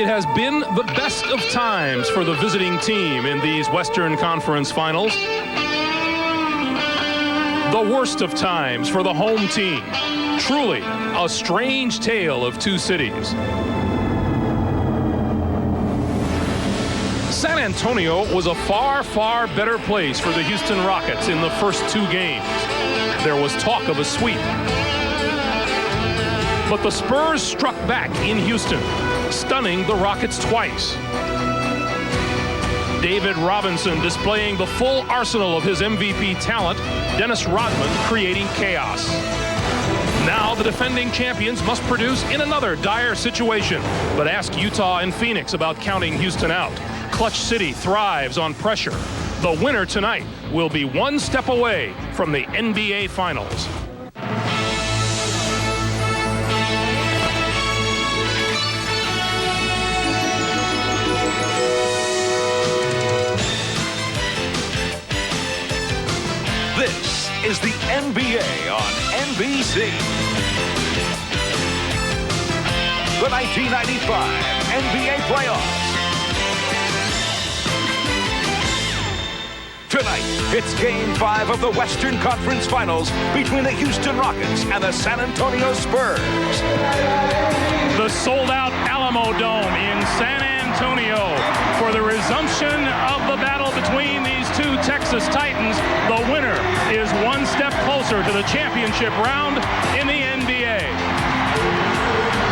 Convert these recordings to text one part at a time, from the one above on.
It has been the best of times for the visiting team in these Western Conference Finals. The worst of times for the home team. Truly a strange tale of two cities. San Antonio was a far, far better place for the Houston Rockets in the first two games. There was talk of a sweep. But the Spurs struck back in Houston, stunning the Rockets twice. David Robinson displaying the full arsenal of his MVP talent, Dennis Rodman creating chaos. Now the defending champions must produce in another dire situation. But ask Utah and Phoenix about counting Houston out. Clutch City thrives on pressure. The winner tonight will be one step away from the NBA Finals. This is the NBA on NBC. The 1995 NBA Playoffs. Tonight, it's Game 5 of the Western Conference Finals between the Houston Rockets and the San Antonio Spurs. The sold-out Alamo Dome in San Antonio for the resumption of the battle between these two Texas Titans. The winner is one step closer to the championship round in the NBA.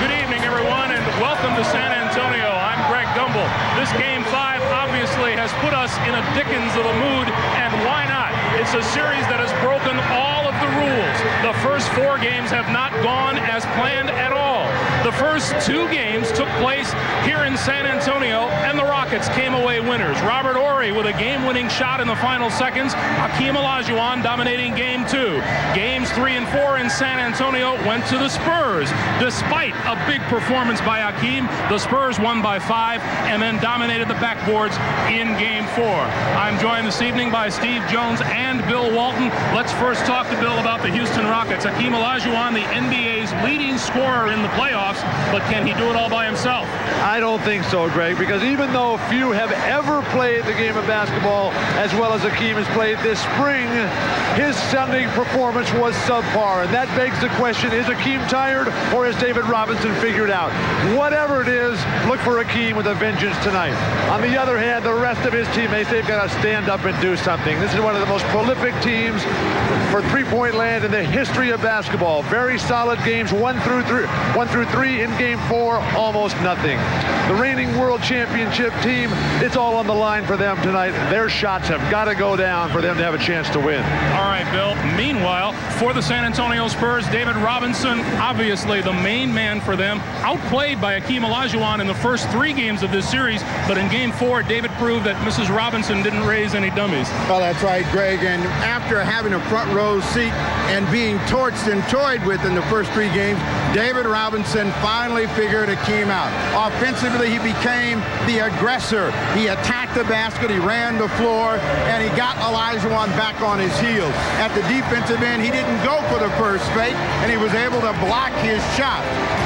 Good evening, everyone, and welcome to San Antonio. I'm Greg Gumbel. This Game 5 obviously has put us in a Dickens of a mood, and why not? It's a series that has broken all of the rules. The first four games have not gone as planned at all. The first two games took place here in San Antonio, and the Rockets came away winners. Robert Horry with a game-winning shot in the final seconds. Hakeem Olajuwon dominating Game 2. Games 3 and 4 in San Antonio went to the Spurs. Despite a big performance by Hakeem, the Spurs won by 5 and then dominated the backboards in Game 4. I'm joined this evening by Steve Jones and Bill Walton. Let's first talk to Bill about the Houston Rockets. Hakeem Olajuwon, the NBA's leading scorer in the playoffs, but can he do it all by himself? I don't think so, Greg, because even though few have ever played the game of basketball as well as Hakeem has played this spring, his Sunday performance was subpar, and that begs the question, is Hakeem tired or has David Robinson figured out? Whatever it is, look for Hakeem with a vengeance tonight. On the other hand, the rest of his teammates, they've got to stand up and do something. This is one of the most prolific teams for three-point land in the history of basketball. Very solid games, 1 through 3 in Game 4, almost nothing. The reigning world championship team, it's all on the line for them tonight. Their shots have got to go down for them to have a chance to win. All right, Bill. Meanwhile, for the San Antonio Spurs, David Robinson, obviously the main man for them, outplayed by Hakeem Olajuwon in the first 3 games of this series, but in Game 4, David proved that Mrs. Robinson didn't raise any dummies. Well, that's right, Greg, and after having a front row seat and being torched and toyed with in the first 3 games, David Robinson finally figured Hakeem out. Offensively, he became the aggressor. He attacked the basket, he ran the floor, and he got Olajuwon back on his heels. At the defensive end, he didn't go for the first fake, and he was able to block his shot.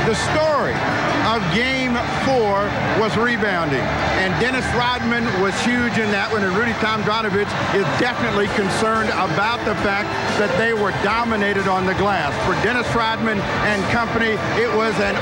The story of Game 4 was rebounding, and Dennis Rodman was huge in that one, and Rudy Tomjanovich is definitely concerned about the fact that they were dominated on the glass. For Dennis Rodman and company, it was an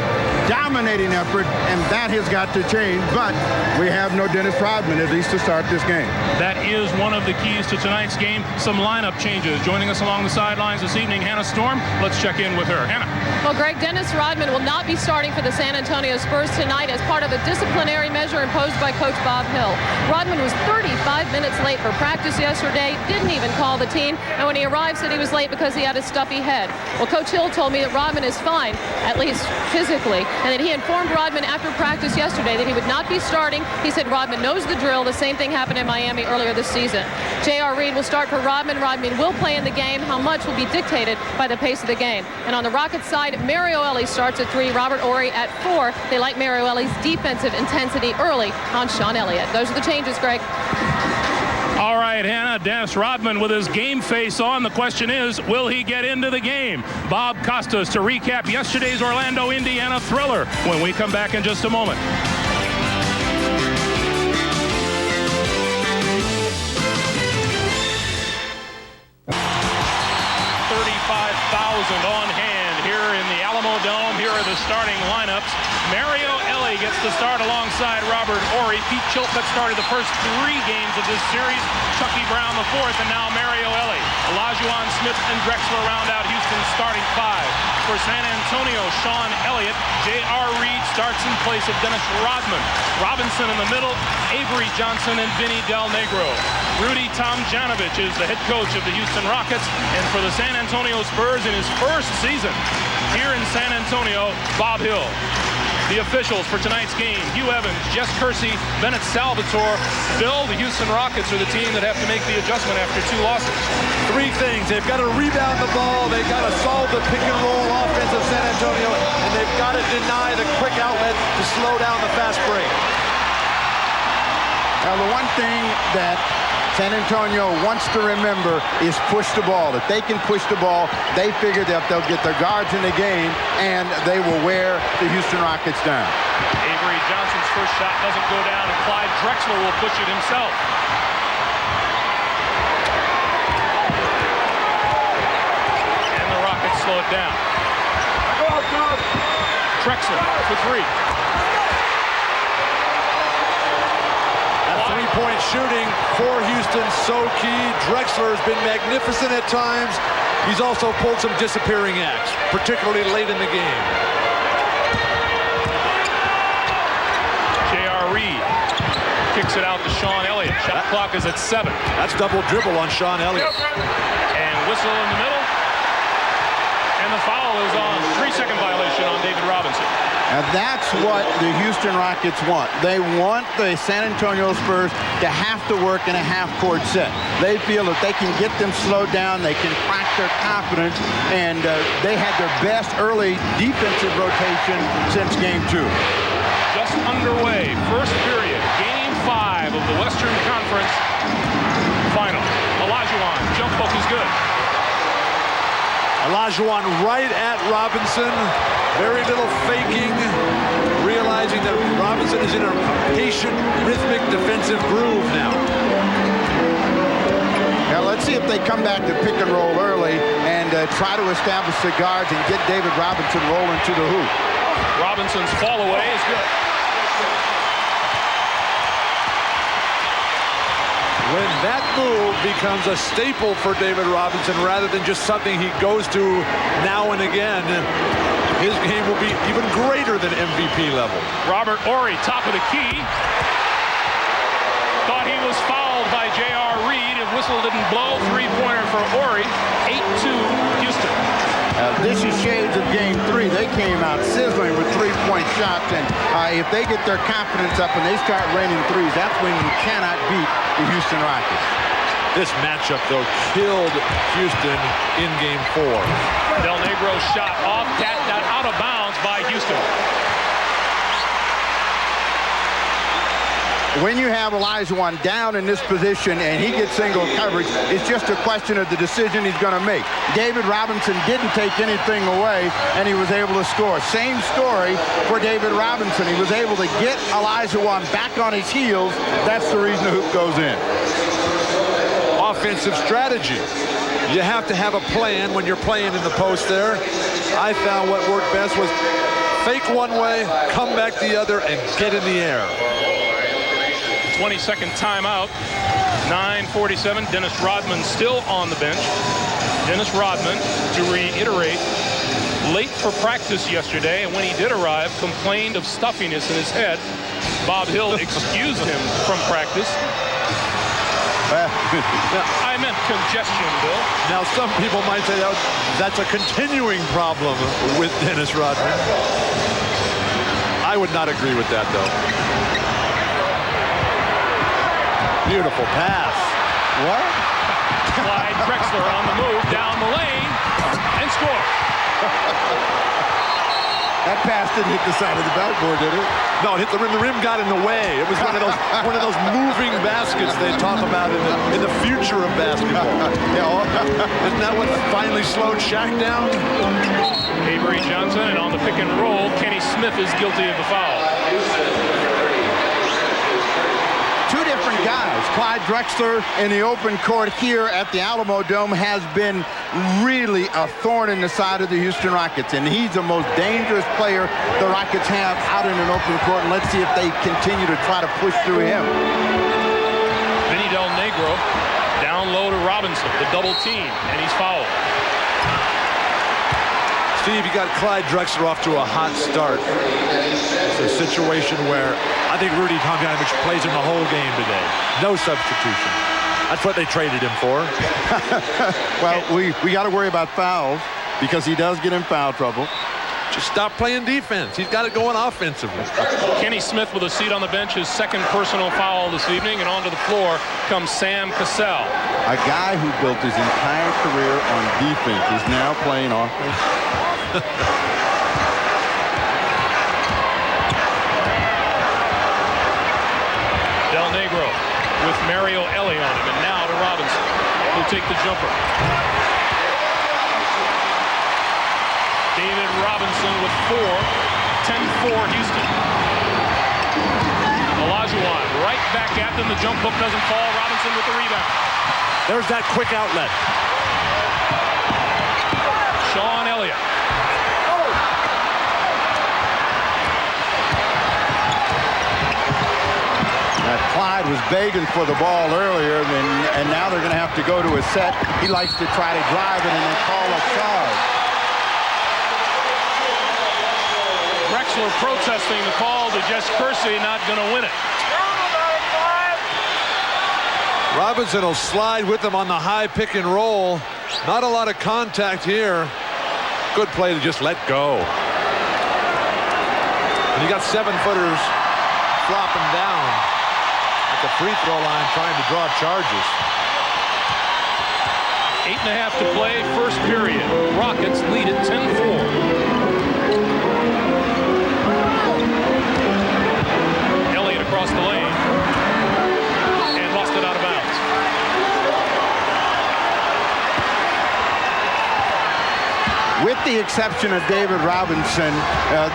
dominating effort, and that has got to change, but we have no Dennis Rodman, at least to start this game. That is one of the keys to tonight's game. Some lineup changes. Joining us along the sidelines this evening, Hannah Storm. Let's check in with her. Hannah. Well, Greg, Dennis Rodman will not be starting for the San Antonio Spurs tonight as part of a disciplinary measure imposed by Coach Bob Hill. Rodman was 35 minutes late for practice yesterday, didn't even call the team, and when he arrived said he was late because he had a stuffy head. Well, Coach Hill told me that Rodman is fine, at least physically, and that he informed Rodman after practice yesterday that he would not be starting. He said Rodman knows the drill. The same thing happened in Miami earlier this season. J.R. Reed will start for Rodman. Rodman will play in the game. How much will be dictated by the pace of the game. And on the Rockets side, Mario Elie starts at 3, Robert Horry at 4. They like Mario Elie's defensive intensity early on Sean Elliott. Those are the changes, Greg. All right, Hannah, Dennis Rodman with his game face on. The question is, will he get into the game? Bob Costas to recap yesterday's Orlando, Indiana thriller when we come back in just a moment. the starting lineups. Mario Elie gets the start alongside Robert Horry. Pete Chilcutt started the first 3 games of this series. Chucky Brown the 4th, and now Mario Elie. Olajuwon, Smith, and Drexler round out Houston's starting 5. For San Antonio, Sean Elliott. J.R. Reed starts in place of Dennis Rodman. Robinson in the middle, Avery Johnson, and Vinny Del Negro. Rudy Tomjanovich is the head coach of the Houston Rockets, and for the San Antonio Spurs in his first season here in San Antonio, Bob Hill. The officials for tonight's game: Hugh Evans, Jess Kersey, Bennett Salvatore. Bill, the Houston Rockets are the team that have to make the adjustment after 2 losses. 3 things. They've got to rebound the ball. They've got to solve the pick and roll offense of San Antonio, and they've got to deny the quick outlet to slow down the fast break. Now, the one thing that San Antonio wants to remember is push the ball. If they can push the ball, they figure that they'll get their guards in the game, and they will wear the Houston Rockets down. Avery Johnson's first shot doesn't go down, and Clyde Drexler will push it himself. And the Rockets slow it down. Drexler for 3. Three-point shooting for Houston, so key. Drexler has been magnificent at times. He's also pulled some disappearing acts, particularly late in the game. J.R. Reed kicks it out to Sean Elliott. Shot clock is at 7. That's double dribble on Sean Elliott. And whistle in the middle. And the foul is on 3-second violation on David Robinson. Now that's what the Houston Rockets want. They want the San Antonio Spurs to have to work in a half-court set. They feel that they can get them slowed down, they can crack their confidence, and they had their best early defensive rotation since Game 2. Just underway, first period, Game 5 of the Western Conference Final. Olajuwon, jump hook is good. Olajuwon right at Robinson. Very little faking, realizing that Robinson is in a patient, rhythmic defensive groove now. Now let's see if they come back to pick and roll early and try to establish the guards and get David Robinson rolling to the hoop. Robinson's fall away is good. When that move becomes a staple for David Robinson rather than just something he goes to now and again, his game will be even greater than MVP level. Robert Horry, top of the key. Thought he was fouled by J.R. Reed. If whistle didn't blow, 3-pointer for Horry. 8-2 Houston. This is shades of Game 3. They came out sizzling with 3-point shots, and if they get their confidence up and they start raining threes, that's when you cannot beat the Houston Rockets. This matchup, though, killed Houston in Game 4. Del Negro shot off, tapped out of bounds by Houston. When you have Olajuwon down in this position and he gets single coverage, it's just a question of the decision he's going to make. David Robinson didn't take anything away, and he was able to score. Same story for David Robinson. He was able to get Olajuwon back on his heels. That's the reason the hoop goes in. Offensive strategy. You have to have a plan when you're playing in the post there. I found what worked best was fake one way, come back the other, and get in the air. 20-second timeout. 9:47. Dennis Rodman still on the bench. Dennis Rodman, to reiterate, late for practice yesterday, and when he did arrive, complained of stuffiness in his head. Bob Hill excused him from practice. I meant congestion, Bill. Now, some people might say that's a continuing problem with Dennis Rodman. I would not agree with that, though. Beautiful pass. What? Clyde Drexler on the move, down the lane, and score. That pass didn't hit the side of the backboard, did it? No, it hit the rim. The rim got in the way. It was one of those moving baskets they talk about in the future of basketball. Isn't that what finally slowed Shaq down? Avery Johnson, and on the pick and roll, Kenny Smith is guilty of the foul. Two different guys. Clyde Drexler in the open court here at the Alamo Dome has been really a thorn in the side of the Houston Rockets, and he's the most dangerous player the Rockets have out in an open court, and let's see if they continue to try to push through him. Vinny Del Negro down low to Robinson, the double team, and he's fouled. Steve, you got Clyde Drexler off to a hot start. It's a situation where I think Rudy Tomjanovich plays him the whole game today. No substitution. That's what they traded him for. Well, we got to worry about fouls because he does get in foul trouble. Just stop playing defense. He's got it going offensively. Kenny Smith with a seat on the bench, his second personal foul this evening, and onto the floor comes Sam Cassell. A guy who built his entire career on defense is now playing offense. Del Negro with Mario Ellie on him, and now to Robinson, who'll take the jumper. David Robinson with 4, 10-4 Houston. Olajuwon right back at them. The jump hook doesn't fall. Robinson with the rebound. There's that quick outlet. Sean Elliott. Clyde was begging for the ball earlier, and now they're going to have to go to a set. He likes to try to drive it and then call a charge. Drexler protesting the call to Jess Kersey, not going to win it. Robinson will slide with them on the high pick and roll. Not a lot of contact here. Good play to just let go. And you got 7-footers flopping down at the free throw line trying to draw charges. 8.5 to play, first period. Rockets lead at 10-4. Elliott across the lane and lost it out of bounds. With the exception of David Robinson,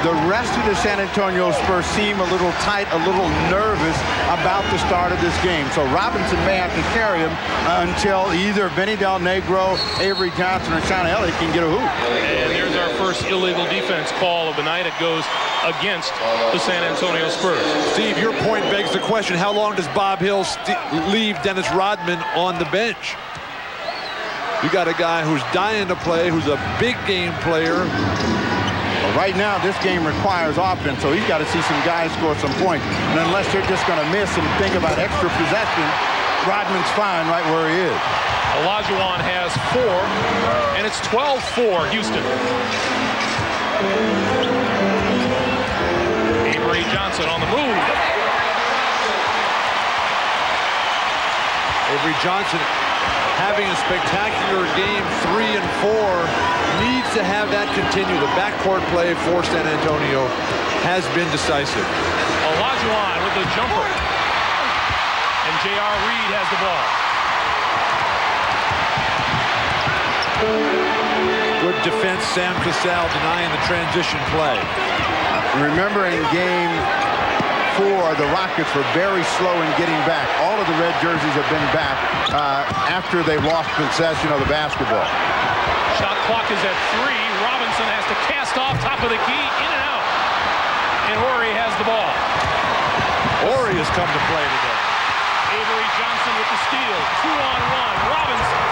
the rest of the San Antonio Spurs seem a little tight, a little nervous about the start of this game. So Robinson may have to carry him until either Vinny Del Negro, Avery Johnson, or Sean Elliott can get a hoop. And there's our first illegal defense call of the night. It goes against the San Antonio Spurs. Steve, your point begs the question, how long does Bob Hill leave Dennis Rodman on the bench? You got a guy who's dying to play, who's a big game player. Well, right now, this game requires offense, so he's got to see some guys score some points. And unless they're just going to miss and think about extra possession, Rodman's fine right where he is. Olajuwon has 4, and it's 12-4 Houston. Avery Johnson on the move. Avery Johnson having a spectacular game 3 and 4, needs to have that continue. The backcourt play for San Antonio has been decisive. Olajuwon with the jumper. And J.R. Reed has the ball. Good defense, Sam Cassell denying the transition play. Remember in game 4, the Rockets were very slow in getting back. All of the red jerseys have been back after they lost possession of the basketball. Shot clock is at 3. Robinson has to cast off top of the key, in and out. And Horry has the ball. Horry has come to play today. Avery Johnson with the steal. 2-on-1. Robinson.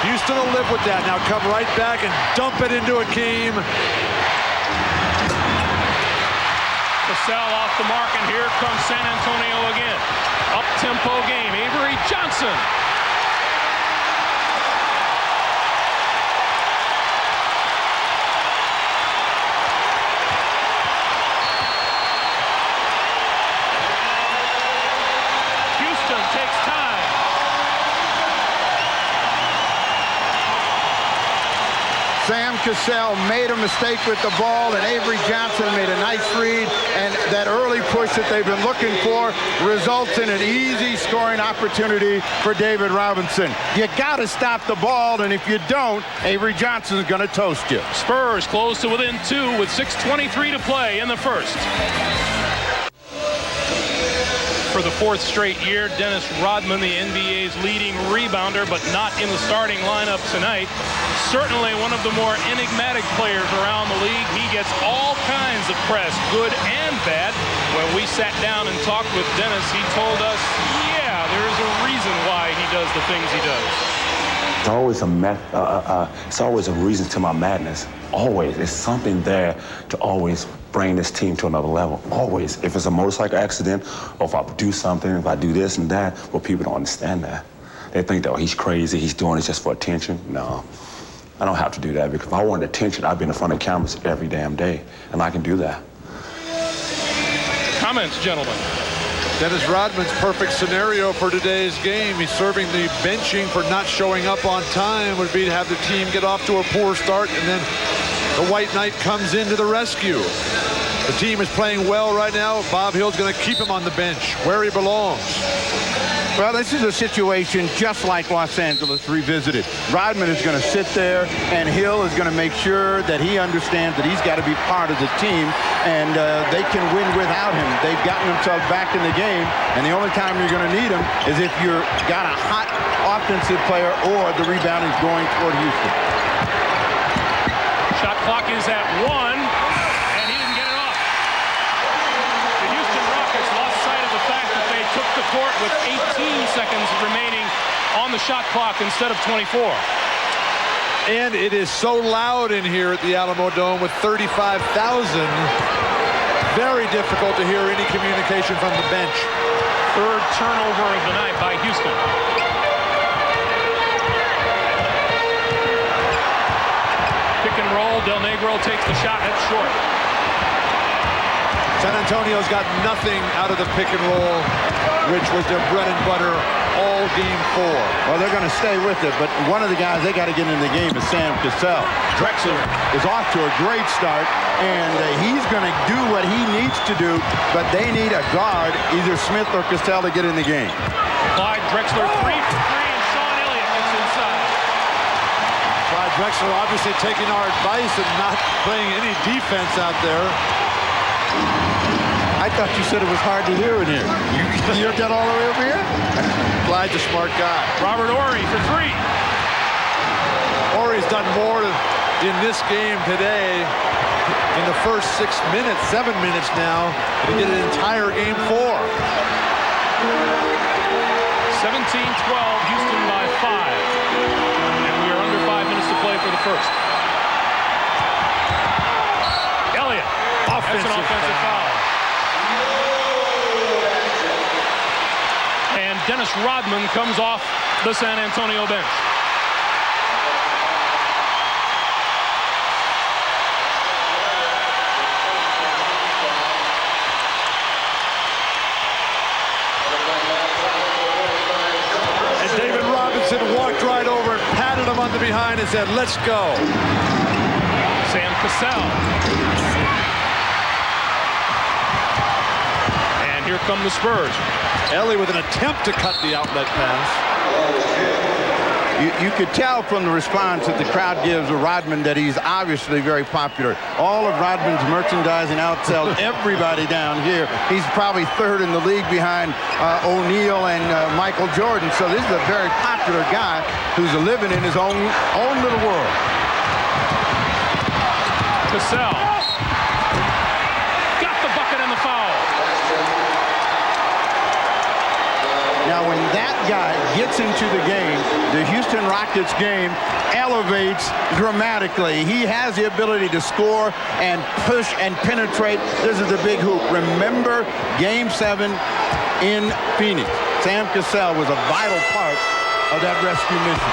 Houston will live with that. Now come right back and dump it into Akeem. Cassell off the mark, and here comes San Antonio again. Up-tempo game. Avery Johnson. Houston takes time. Sam Cassell made a mistake with the ball, and Avery Johnson made a nice read, and that early push that they've been looking for results in an easy scoring opportunity for David Robinson. You got to stop the ball, and if you don't, Avery Johnson's going to toast you. Spurs close to within 2 with 6:23 to play in the first. For the 4th straight year, Dennis Rodman, the NBA's leading rebounder, but not in the starting lineup tonight. Certainly one of the more enigmatic players around the league. He gets all kinds of press, good and bad. When we sat down and talked with Dennis, he told us, yeah, there's a reason why he does the things he does. It's always a reason to my madness. Always. It's something there to always bring this team to another level. Always. If it's a motorcycle accident, or if I do something, if I do this and that, well, people don't understand that. They think that, oh, he's crazy, he's doing it just for attention. No, I don't have to do that, because if I wanted attention, I'd be in front of cameras every damn day, and I can do that. Comments, gentlemen. Dennis Rodman's perfect scenario for today's game. He's serving the benching for not showing up on time would be to have the team get off to a poor start, and then the White Knight comes into the rescue. The team is playing well right now. Bob Hill's going to keep him on the bench where he belongs. Well, this is a situation just like Los Angeles revisited. Rodman is going to sit there, and Hill is going to make sure that he understands that he's got to be part of the team, and they can win without him. They've gotten themselves back in the game, and the only time you're going to need him is if you've got a hot offensive player or the rebound is going toward Houston. Shot clock is at 1, and he didn't get it off. The Houston Rockets lost sight of the fact that they took the court with 18 seconds remaining on the shot clock instead of 24. And it is so loud in here at the Alamo Dome with 35,000. Very difficult to hear any communication from the bench. 3rd turnover of the night by Houston. Pick and roll. Del Negro takes the shot. That's short. San Antonio's got nothing out of the pick and roll, which was their bread and butter all game 4. Well, they're going to stay with it, but one of the guys they got to get in the game is Sam Cassell. Drexler is off to a great start, and he's going to do what he needs to do, but they need a guard, either Smith or Cassell, to get in the game. Clyde Drexler 3 for 3, and Sean Elliott gets inside. Clyde Drexler obviously taking our advice and not playing any defense out there. I thought you said it was hard to hear in here. You heard that all the way over here? Clyde's a smart guy. Robert Horry for 3. Horry's done more in this game today in the first 6 minutes, 7 minutes now, to get an entire game 4. 17-12, Houston by 5. And we are under 5 minutes to play for the first. Elliott. That's an offensive foul. And Dennis Rodman comes off the San Antonio bench. And David Robinson walked right over and patted him on the behind and said, "Let's go." Sam Cassell. Here come the Spurs. Ellie with an attempt to cut the outlet pass. You could tell from the response that the crowd gives to Rodman that he's obviously very popular. All of Rodman's merchandising outsells everybody down here. He's probably 3rd in the league behind O'Neal and Michael Jordan. So this is a very popular guy who's living in his own little world. Cassell. Got the bucket and the foul. Now, when that guy gets into the game, the Houston Rockets game elevates dramatically. He has the ability to score and push and penetrate. This is a big hoop. Remember Game 7 in Phoenix. Sam Cassell was a vital part of that rescue mission.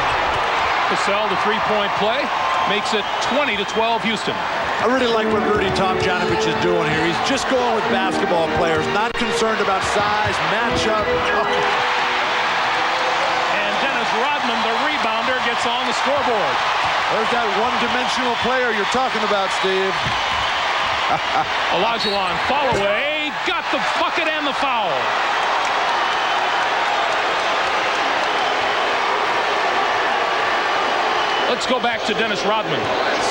Cassell, the 3-point play, makes it 20-12 Houston. I really like what Rudy Tomjanovich is doing here. He's just going with basketball players, not concerned about size, matchup. And Dennis Rodman, the rebounder, gets on the scoreboard. There's that one-dimensional player you're talking about, Steve. Olajuwon, fall away, got the bucket and the foul. Let's go back to Dennis Rodman.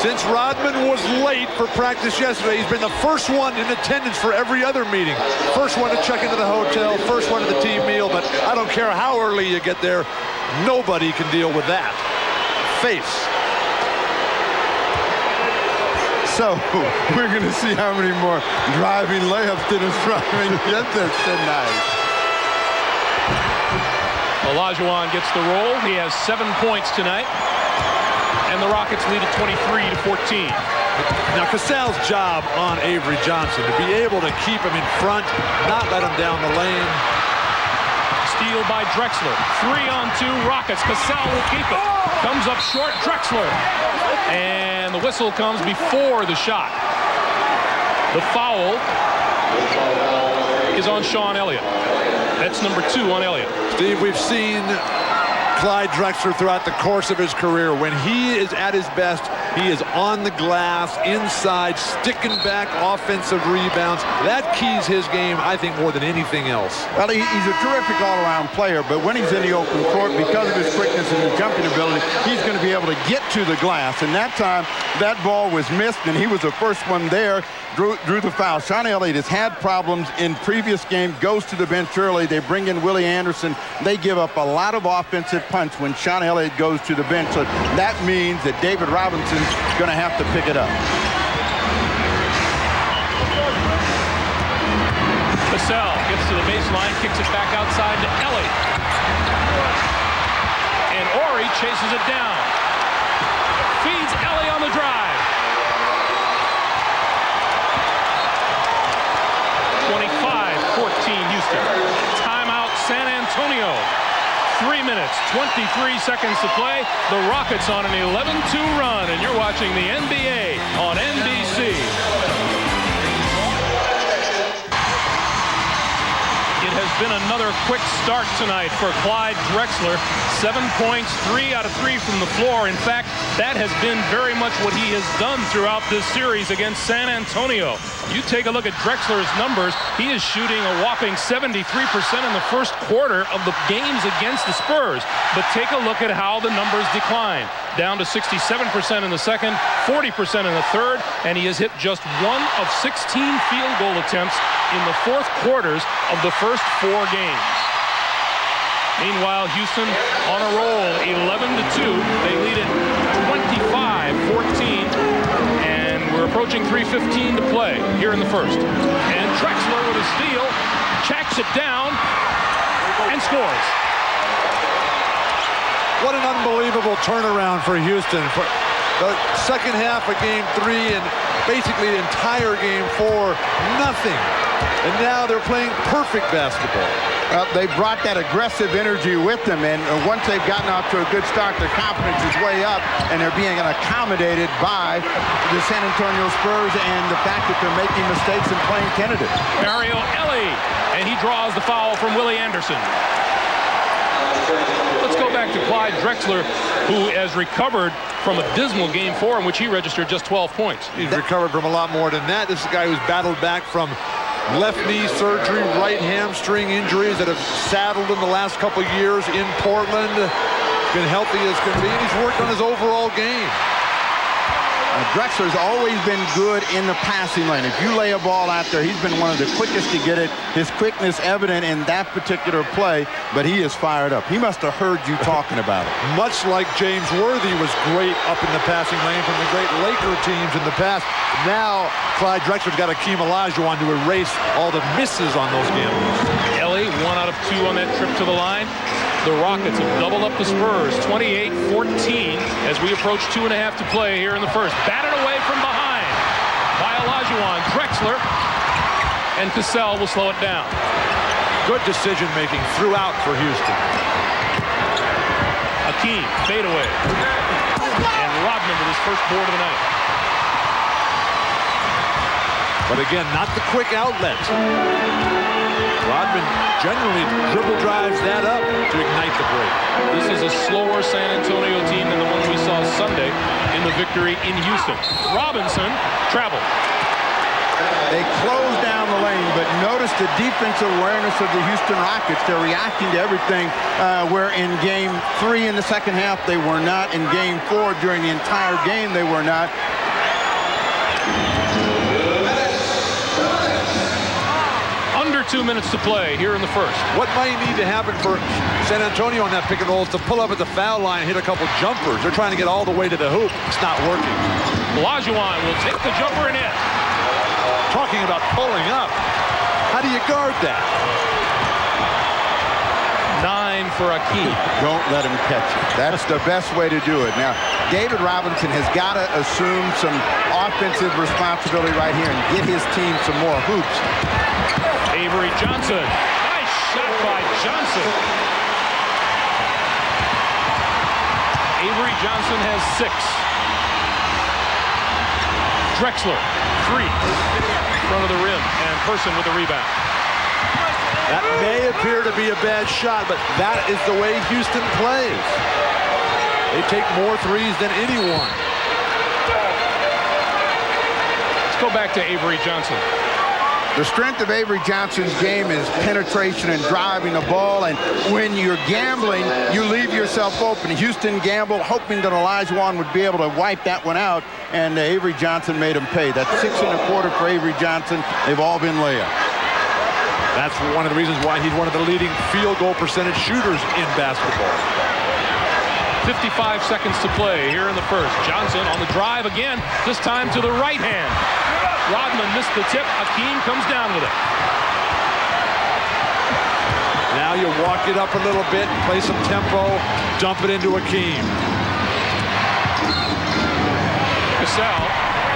Since Rodman was late for practice yesterday, he's been the first one in attendance for every other meeting. First one to check into the hotel, first one to the team meal, but I don't care how early you get there, nobody can deal with that. Face. So we're going to see how many more driving layups Dennis Rodman get this tonight. Olajuwon gets the roll. He has 7 points tonight. And the Rockets lead at 23-14. Now Cassell's job on Avery Johnson to be able to keep him in front, not let him down the lane. Steal by Drexler. 3-on-2 Rockets. Cassell will keep it. Comes up short, Drexler. And the whistle comes before the shot. The foul is on Sean Elliott. That's number 2 on Elliott. Steve, we've seen Clyde Drexler throughout the course of his career. When he is at his best, he is on the glass, inside, sticking back offensive rebounds. That keys his game, I think, more than anything else. Well, he's a terrific all-around player, but when he's in the open court, because of his quickness and his jumping ability, he's going to be able to get to the glass. And that time, that ball was missed, and he was the first one there, drew the foul. Sean Elliott has had problems in previous games, goes to the bench early. They bring in Willie Anderson. They give up a lot of offensive punch when Sean Elliott goes to the bench. So that means that David Robinson's going to have to pick it up. Cassell gets to the baseline, kicks it back outside to Ellie. And Ori chases it down. Feeds Ellie on the drive. 25-14 Houston. Timeout San Antonio. 3 minutes, 23 seconds to play. The Rockets on an 11-2 run, and you're watching the NBA on NBC. It has been another quick start tonight for Clyde Drexler. 7 points, 3 out of 3 from the floor. In fact, that has been very much what he has done throughout this series against San Antonio. You take a look at Drexler's numbers. He is shooting a whopping 73% in the first quarter of the games against the Spurs. But take a look at how the numbers decline. Down to 67% in the second, 40% in the third, and he has hit just 1 of 16 field goal attempts in the fourth quarters of the first 4 games. Meanwhile, Houston on a roll, 11-2. They lead it 25-14, and we're approaching 3:15 to play here in the first. And Drexler with a steal, checks it down, and scores. What an unbelievable turnaround for Houston. For the second half of Game 3 and basically the entire Game 4, nothing. And now they're playing perfect basketball. They brought that aggressive energy with them, and once they've gotten off to a good start, their confidence is way up, and they're being accommodated by the San Antonio Spurs and the fact that they're making mistakes and playing tentative. Mario Ellie, and he draws the foul from Willie Anderson. Let's go back to Clyde Drexler, who has recovered from a dismal Game 4 in which he registered just 12 points. He's recovered from a lot more than that. This is a guy who's battled back from left knee surgery, right hamstring injuries that have saddled him the last couple years in Portland. Been healthy as can be, and he's worked on his overall game. Drexler's always been good in the passing lane. If you lay a ball out there, he's been one of the quickest to get it. His quickness evident in that particular play, but he is fired up. He must have heard you talking about it. Much like James Worthy was great up in the passing lane from the great Laker teams in the past. Now, Clyde Drexler's got Akeem Olajuwon to erase all the misses on those gambles. Ellie, 1 out of 2 on that trip to the line. The Rockets have doubled up the Spurs, 28-14, as we approach 2.5 to play here in the first. Batted away from behind by Olajuwon. Drexler and Cassell will slow it down. Good decision-making throughout for Houston. Akeem, fadeaway. And Rodman with his first board of the night. But again, not the quick outlet. Rodman generally dribble drives that up to ignite the break. This is a slower San Antonio team than the one we saw Sunday in the victory in Houston. Robinson traveled. They closed down the lane, but notice the defensive awareness of the Houston Rockets. They're reacting to everything where in Game 3 in the second half they were not. In Game 4 during the entire game they were not. Under 2 minutes to play here in the first. What might need to happen for San Antonio on that pick and roll is to pull up at the foul line and hit a couple jumpers. They're trying to get all the way to the hoop. It's not working. Olajuwon will take the jumper and in. Talking about pulling up. How do you guard that? 9 for Akeem. Don't let him catch it. That's the best way to do it. Now, David Robinson has got to assume some offensive responsibility right here and get his team some more hoops. Avery Johnson. Nice shot by Johnson. Avery Johnson has 6. Drexler, 3. Front of the rim, and Person with the rebound. That may appear to be a bad shot, but that is the way Houston plays. They take more threes than anyone. Let's go back to Avery Johnson. The strength of Avery Johnson's game is penetration and driving the ball, and when you're gambling, you leave yourself open. Houston gambled, hoping that Olajuwon would be able to wipe that one out, and Avery Johnson made him pay. That's 6 1/4 for Avery Johnson. They've all been layups. That's one of the reasons why he's one of the leading field goal percentage shooters in basketball. 55 seconds to play here in the first. Johnson on the drive again, this time to the right hand. Rodman missed the tip. Akeem comes down with it. Now you walk it up a little bit, play some tempo, dump it into Akeem. Cassell,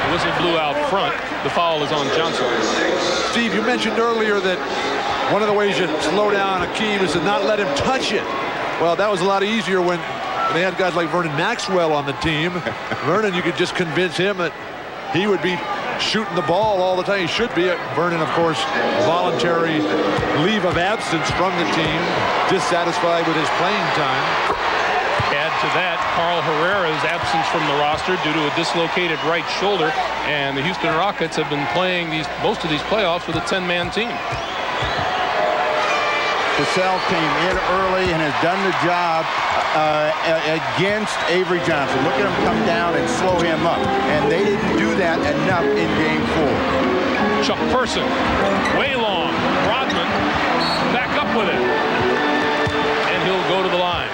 the whistle blew out front. The foul is on Johnson. Steve, you mentioned earlier that one of the ways you slow down Akeem is to not let him touch it. Well, that was a lot easier when they had guys like Vernon Maxwell on the team. Vernon, you could just convince him that he would be shooting the ball all the time. He should be. Vernon, of course, voluntary leave of absence from the team, dissatisfied with his playing time. Add to that Carl Herrera's absence from the roster due to a dislocated right shoulder, and the Houston Rockets have been playing most of these playoffs with a 10-man team. Cassell came in early and has done the job against Avery Johnson. Look at him come down and slow him up. And they didn't do that enough in Game 4. Chuck Person, way long. Rodman back up with it. And he'll go to the line.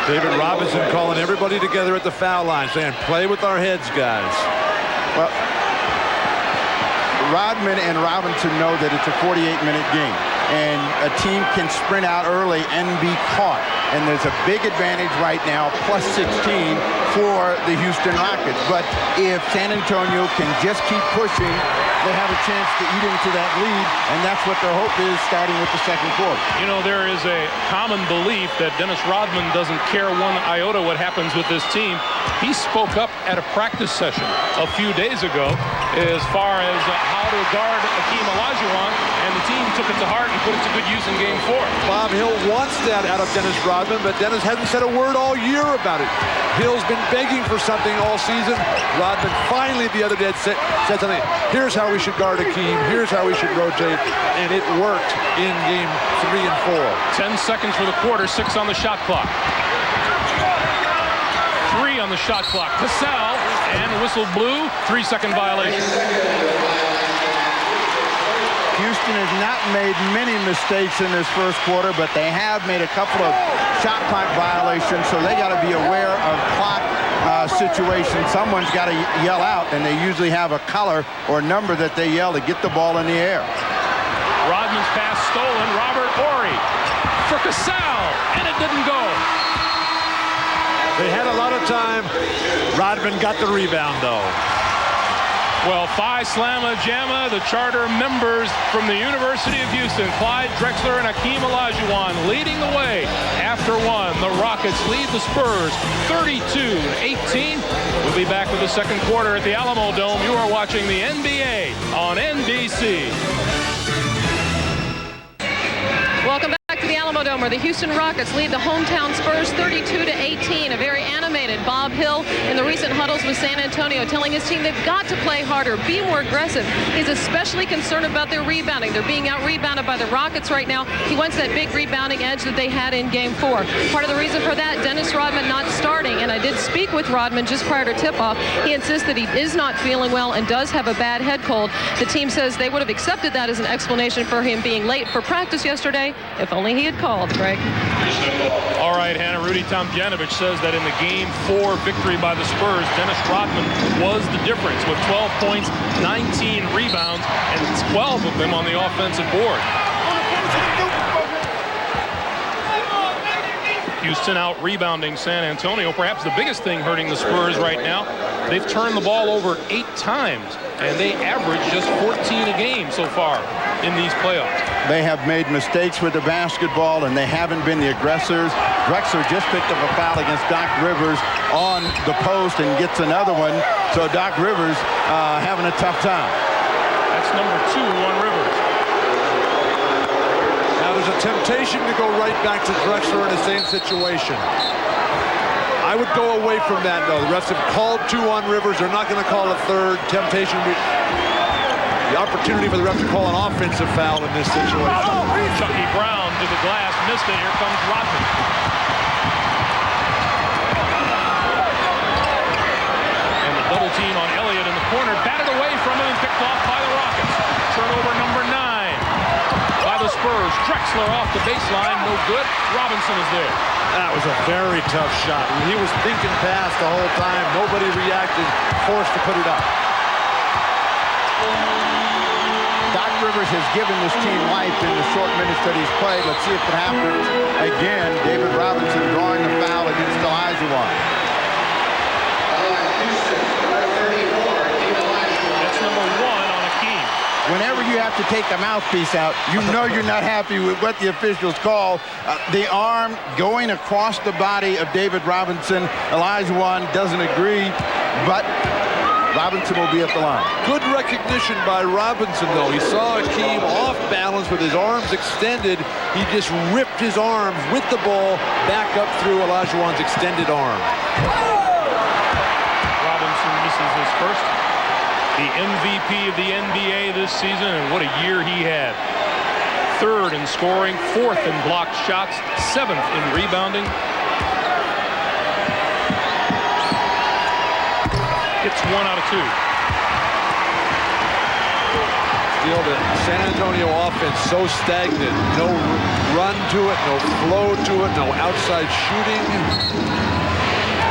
David Robinson calling everybody together at the foul line, saying, play with our heads, guys. Well, Rodman and Robinson know that it's a 48-minute game, and a team can sprint out early and be caught. And there's a big advantage right now, plus 16 for the Houston Rockets. But if San Antonio can just keep pushing, they have a chance to eat into that lead, and that's what their hope is starting with the second quarter. You know, there is a common belief that Dennis Rodman doesn't care one iota what happens with this team. He spoke up at a practice session a few days ago as far as how to guard Akeem Olajuwon, and the team took it to heart and put it to good use in Game 4. Bob Hill wants that out of Dennis Rodman, but Dennis hasn't said a word all year about it. Hill's been begging for something all season. Rodman finally the other day said something. Here's how we should guard Akeem. Here's how we should rotate. And it worked in Game 3 and 4. 10 seconds for the quarter, 6 on the shot clock. 3 on the shot clock. Cassell, and the whistle blew. 3-second violation. Houston has not made many mistakes in this first quarter, but they have made a couple of shot clock violations, so they got to be aware of clock situations. Someone's got to yell out, and they usually have a color or number that they yell to get the ball in the air. Rodman's pass stolen. Robert Horry for Cassell, and it didn't go. They had a lot of time. Rodman got the rebound, though. Well, Phi Slamma Jamma, the charter members from the University of Houston, Clyde Drexler and Hakeem Olajuwon leading the way. After one, the Rockets lead the Spurs 32-18. We'll be back with the second quarter at the Alamo Dome. You are watching the NBA on NBC. Welcome back to the Alamo Dome, where the Houston Rockets lead the hometown Spurs 32-18. A very animated Bob Hill in the recent huddles with San Antonio, telling his team they've got to play harder, be more aggressive. He's especially concerned about their rebounding. They're being out-rebounded by the Rockets right now. He wants that big rebounding edge that they had in Game 4. Part of the reason for that, Dennis Rodman not starting, and I did speak with Rodman just prior to tip-off. He insists that he is not feeling well and does have a bad head cold. The team says they would have accepted that as an explanation for him being late for practice yesterday, if only he had called, Greg. All right, Hannah. Rudy Tomjanovich says that in the Game 4 victory by the Spurs, Dennis Rodman was the difference with 12 points, 19 rebounds, and 12 of them on the offensive board. Houston out rebounding San Antonio. Perhaps the biggest thing hurting the Spurs right now, they've turned the ball over 8 times, and they average just 14 a game so far in these playoffs. They have made mistakes with the basketball, and they haven't been the aggressors. Drexler just picked up a foul against Doc Rivers on the post and gets another one. So Doc Rivers having a tough time. That's number 2 on Rivers. Now there's a temptation to go right back to Drexler in the same situation. I would go away from that, though. The refs have called 2 on Rivers. They're not going to call a third. Temptation. The opportunity for the ref to call an offensive foul in this situation. Chucky Brown to the glass, missed it. Here comes Rodman. And the double team on Elliott in the corner, batted away from him and picked off by the Rockets. Turnover number 9 by the Spurs. Drexler off the baseline, no good. Robinson is there. That was a very tough shot. He was thinking pass the whole time. Nobody reacted, forced to put it up. Doc Rivers has given this team life in the short minutes that he's played. Let's see if it happens again. David Robinson drawing the foul against Olajuwon. That's number 1 on Hakeem. Whenever you have to take a mouthpiece out, you know you're not happy with what the officials call. The arm going across the body of David Robinson. Olajuwon doesn't agree, but Robinson will be at the line. Good Recognition by Robinson, though. He saw Hakeem off balance with his arms extended. He just ripped his arms with the ball back up through Olajuwon's extended arm. Robinson misses his first. The MVP of the NBA this season, and what a year he had. 3rd in scoring, 4th in blocked shots, 7th in rebounding. Gets 1 out of 2. Still, the San Antonio offense so stagnant. No run to it, no flow to it, no outside shooting.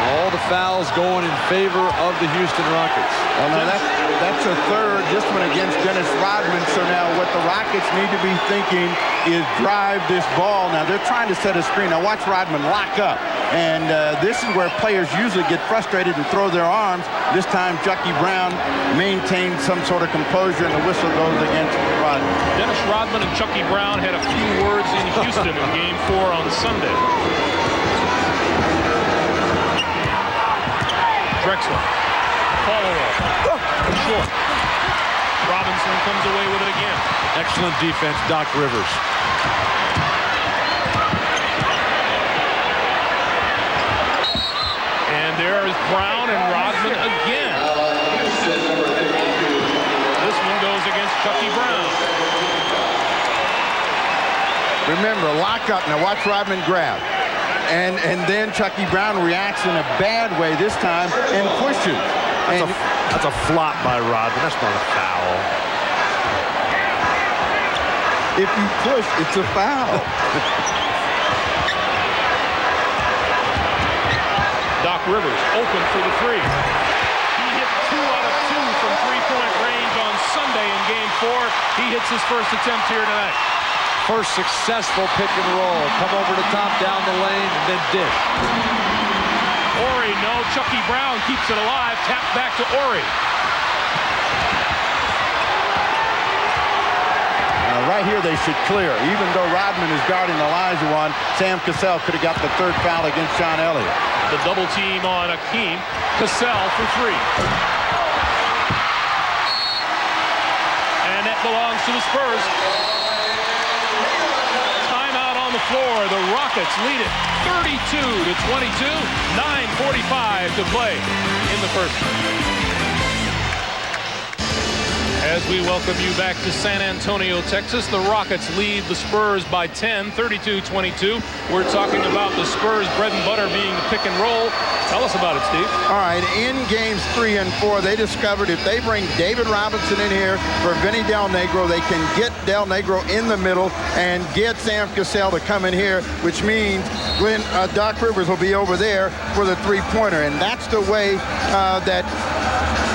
All the fouls going in favor of the Houston Rockets. Well, now that's a third, this one against Dennis Rodman. So now what the Rockets need to be thinking is drive this ball. Now they're trying to set a screen. Now watch Rodman lock up. And this is where players usually get frustrated and throw their arms. This time Chucky Brown maintained some sort of composure, and the whistle goes against Rodman. Dennis Rodman and Chucky Brown had a few words in Houston in Game 4 on Sunday. Drexler. Follow-up. Short. Robinson comes away with it again. Excellent defense, Doc Rivers. And there is Brown and Rodman again. This one goes against Chucky Brown. Remember, lock up. Now watch Rodman grab. And then Chucky Brown reacts in a bad way this time and pushes. That's a flop by Rodman. That's not a foul. If you push, it's a foul. Doc Rivers open for the 3. He hit 2 out of 2 from 3-point range on Sunday in Game 4. He hits his first attempt here tonight. First successful pick and roll. Come over the top, down the lane, and then dish. Ori, no. Chucky Brown keeps it alive. Tapped back to Ori. Right here they should clear. Even though Rodman is guarding Olajuwon, Sam Cassell could have got the third foul against Sean Elliott. The double team on Akeem. Cassell for three. And that belongs to the Spurs. Timeout on the floor. The Rockets lead it 32-22. 9:45 to play in the first. As we welcome you back to San Antonio, Texas, the Rockets lead the Spurs by 10, 32-22. We're talking about the Spurs' bread and butter being the pick and roll. Tell us about it, Steve. All right, in games 3 and 4, they discovered if they bring David Robinson in here for Vinny Del Negro, they can get Del Negro in the middle and get Sam Cassell to come in here, which means Doc Rivers will be over there for the three-pointer. And that's the way that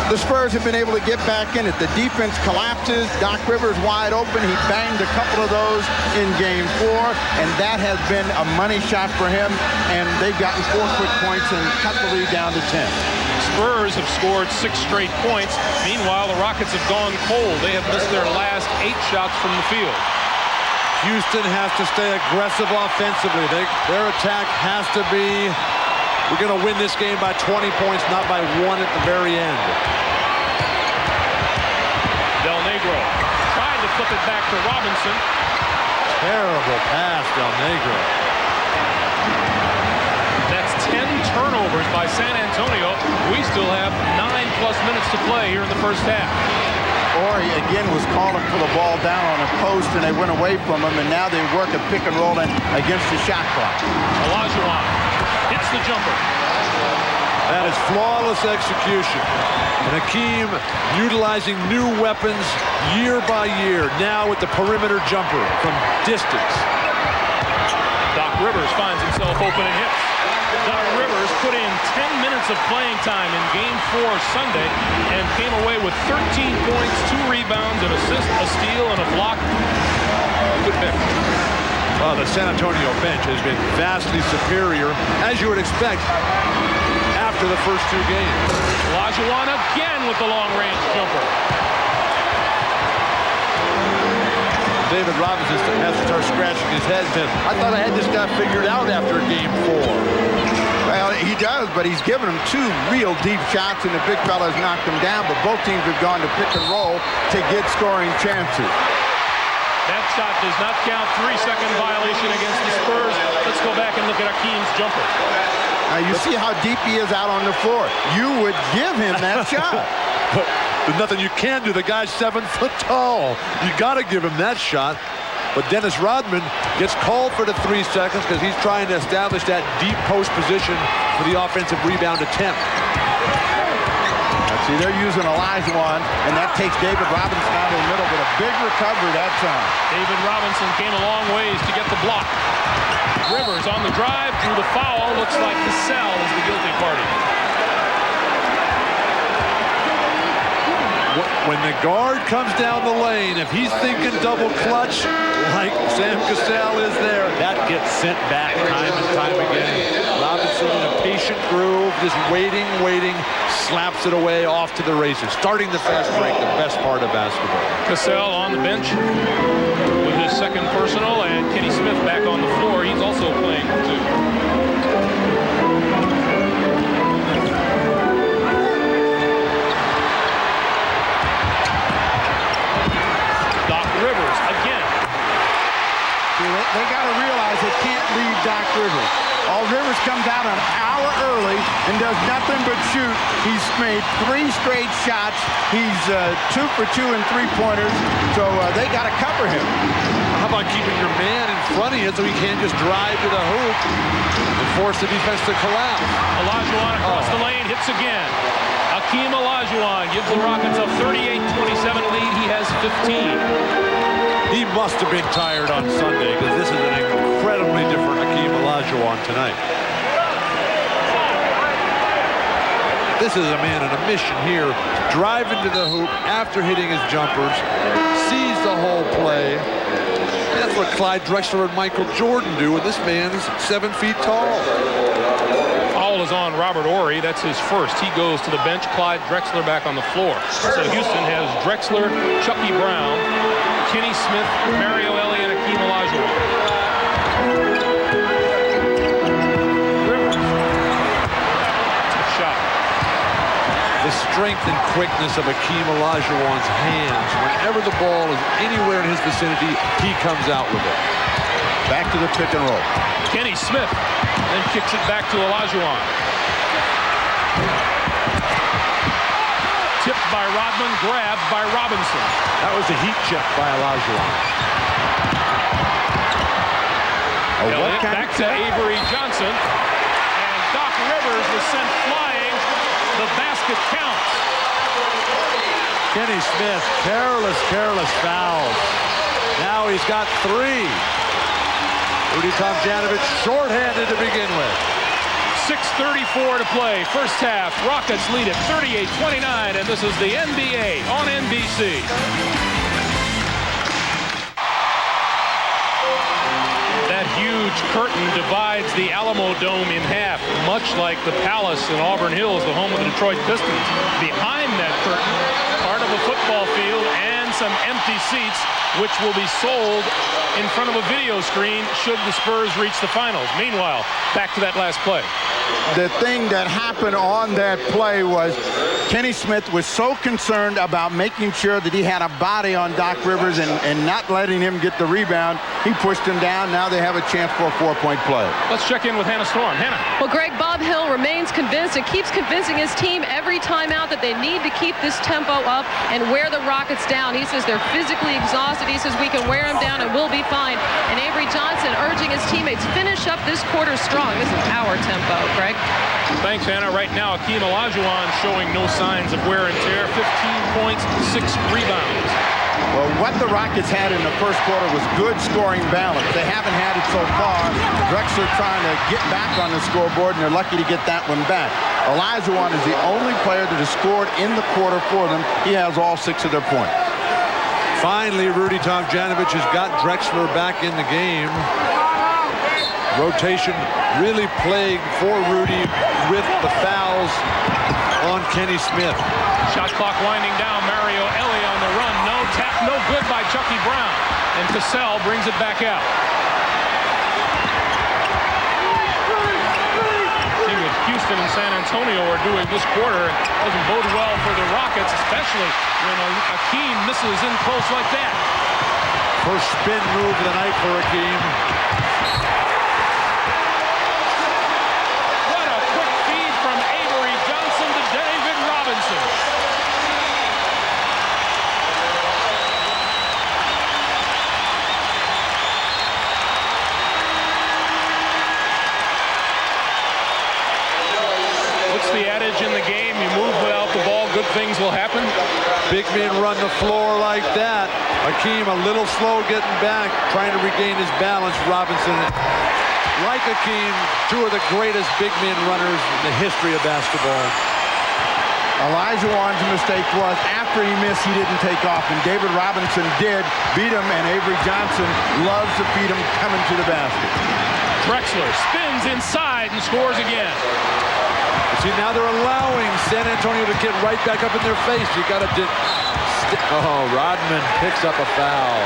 the Spurs have been able to get back in it. The defense collapses. Doc Rivers wide open. He banged a couple of those in game 4, and that has been a money shot for him. And they've gotten 4 quick points and cut the lead down to 10. Spurs have scored 6 straight points. Meanwhile, the Rockets have gone cold. They have missed their last 8 shots from the field. Houston has to stay aggressive offensively. Their attack has to be, we're going to win this game by 20 points, not by 1 at the very end. Del Negro tried to flip it back to Robinson. Terrible pass, Del Negro. That's 10 turnovers by San Antonio. We still have 9+ minutes to play here in the first half. Horry again was calling for the ball down on a post, and they went away from him, and now they work a pick and roll in against the shot clock. Olajuwon hits the jumper. That is flawless execution. And Akeem utilizing new weapons year by year, now with the perimeter jumper from distance. Doc Rivers finds himself open and hits. Doc Rivers put in 10 minutes of playing time in Game 4 Sunday and came away with 13 points, 2 rebounds, an assist, a steal, and a block. Good pick. Well, the San Antonio bench has been vastly superior, as you would expect, after the first 2 games. Olajuwon again with the long-range jumper. David Robinson has to start scratching his head. I thought I had this guy figured out after Game 4. Well, he does, but he's given them 2 real deep shots, and the big fella's knocked them down, but both teams have gone to pick and roll to get scoring chances. That shot does not count. 3-second violation against the Spurs. Let's go back and look at Akeem's jumper. Now you see how deep he is out on the floor. You would give him that shot. But there's nothing you can do. The guy's 7 foot tall. You got to give him that shot. But Dennis Rodman gets called for the 3 seconds because he's trying to establish that deep post position for the offensive rebound attempt. See, they're using Olajuwon, and that takes David Robinson out of the middle, but a big recovery that time. David Robinson came a long ways to get the block. Rivers on the drive, through the foul. Looks like Cassell is the guilty party. When the guard comes down the lane, if he's thinking double clutch, like Sam Cassell is there, that gets sent back time and time again. Robinson in a patient groove, just waiting, slaps it away off to the races. Starting the fast break, the best part of basketball. Cassell on the bench with his second personal, and Kenny Smith back on the floor. He's also playing for 2. Doc Rivers again. They got to realize they can't leave Doc Rivers. All Rivers comes out an hour early and does nothing but shoot. He's made 3 straight shots. He's 2 for 2 in 3-pointers. So they got to cover him. How about keeping your man in front of you so he can't just drive to the hoop and force the defense to collapse? Olajuwon across the lane, hits again. Akeem Olajuwon gives the Rockets a 38-27 lead. He has 15. He must have been tired on Sunday because this is an incredibly different Akeem Olajuwon tonight. This is a man on a mission here, driving to the hoop after hitting his jumpers, sees the whole play. That's what Clyde Drexler and Michael Jordan do, and this man's 7 feet tall. Foul is on Robert Horry. That's his first. He goes to the bench. Clyde Drexler back on the floor. So Houston has Drexler, Chucky Brown, Kenny Smith, Mario Ellie, and Akeem Olajuwon. Rivers. Good shot. The strength and quickness of Akeem Olajuwon's hands. Whenever the ball is anywhere in his vicinity, he comes out with it. Back to the pick and roll. Kenny Smith then kicks it back to Olajuwon. Tipped by Rodman, grabbed by Robinson. That was a heat check by Olajuwon. Elliott back to Avery Johnson. And Doc Rivers was sent flying. The basket counts. Kenny Smith, careless fouls. Now he's got 3. Rudy Tomjanovich shorthanded to begin with. 6:34 to play. First half. Rockets lead it 38-29, and this is the NBA on NBC. That huge curtain divides the Alamo Dome in half, much like the Palace in Auburn Hills, the home of the Detroit Pistons. Behind that curtain, part of a football field and some empty seats, which will be sold in front of a video screen should the Spurs reach the finals. Meanwhile, back to that last play. The thing that happened on that play was Kenny Smith was so concerned about making sure that he had a body on Doc Rivers and not letting him get the rebound. He pushed him down. Now they have a chance for a 4-point play. Let's check in with Hannah Storm. Hannah. Well, Greg, Bob Hill remains convinced and keeps convincing his team every time out that they need to keep this tempo up and wear the Rockets down. He says they're physically exhausted. He says we can wear them down and we'll be fine. And Avery Johnson urging his teammates, finish up this quarter strong. This is our tempo, Greg. Thanks, Hannah. Right now, Akeem Olajuwon showing no signs of wear and tear. 15 points, 6 rebounds. Well, what the Rockets had in the first quarter was good scoring balance. They haven't had it so far. Drexler trying to get back on the scoreboard, and they're lucky to get that one back. Olajuwon is the only player that has scored in the quarter for them. He has all 6 of their points. Finally, Rudy Tomjanovich has got Drexler back in the game. Rotation really plagued for Rudy with the fouls on Kenny Smith. Shot clock winding down. Mario Ellie on the run. No tap, no good by Chucky Brown. And Cassell brings it back out. See what Houston and San Antonio are doing this quarter. Doesn't bode well for the Rockets, especially when Akeem misses in close like that. First spin move of the night for Akeem. In the game, you move without the ball, good things will happen. Big men run the floor like that. Akeem a little slow getting back, trying to regain his balance. Robinson, like Akeem, 2 of the greatest big men runners in the history of basketball. Olajuwon's mistake was after he missed, he didn't take off, and David Robinson did beat him, and Avery Johnson loves to feed him coming to the basket. Drexler spins inside and scores again. See, now they're allowing San Antonio to get right back up in their face. You got to Rodman picks up a foul.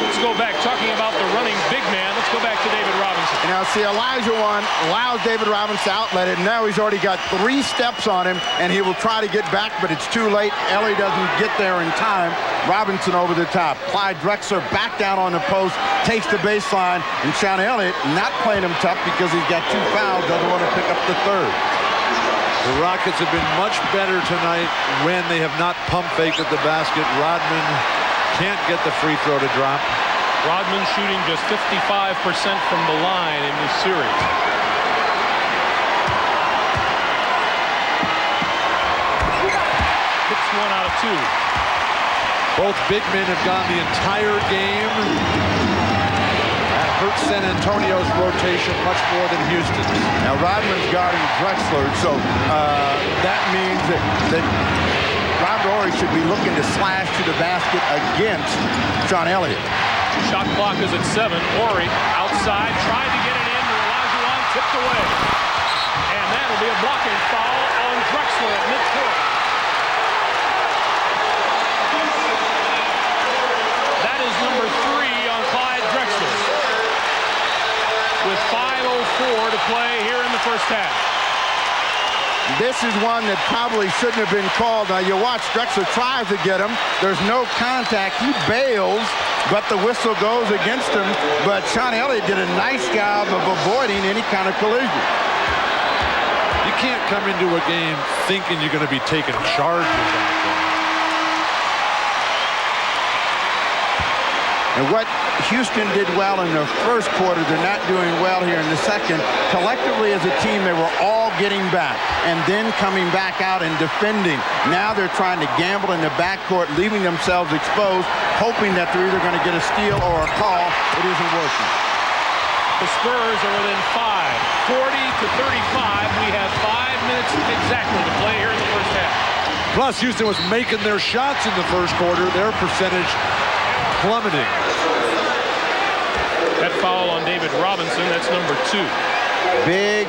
Let's go back talking about the running big man. Let's go back to David Robinson. Now, see, Olajuwon allows David Robinson to outlet it. Now he's already got 3 steps on him, and he will try to get back, but it's too late. Ellie doesn't get there in time. Robinson over the top. Clyde Drexler back down on the post, takes the baseline, and Sean Elliott not playing him tough because he's got 2 fouls, doesn't want to pick up the 3rd. The Rockets have been much better tonight when they have not pump faked at the basket. Rodman can't get the free throw to drop. Rodman shooting just 55% from the line in this series. Hits 1 out of 2. Both big men have gone the entire game. That hurts San Antonio's rotation much more than Houston's. Now Rodman's guarding Drexler, so that means that Rob Horry should be looking to slash to the basket against Sean Elliott. Shot clock is at 7. Horry outside, tried to get it in, but Olajuwon tipped away. And that'll be a blocking foul on Drexler at midcourt. 5:04 to play here in the first half. This is one that probably shouldn't have been called. Now, you watch Drexler tries to get him. There's no contact. He bails, but the whistle goes against him. But Sean Elliott did a nice job of avoiding any kind of collision. You can't come into a game thinking you're going to be taking charges out there. And what Houston did well in the first quarter, they're not doing well here in the second. Collectively as a team, they were all getting back and then coming back out and defending. Now they're trying to gamble in the backcourt, leaving themselves exposed, hoping that they're either going to get a steal or a call. It isn't working. The Spurs are within 5, 40-35. We have 5 minutes exactly to play here in the first half. Plus, Houston was making their shots in the first quarter. Their percentage plummeting. That foul on David Robinson, that's number 2. Big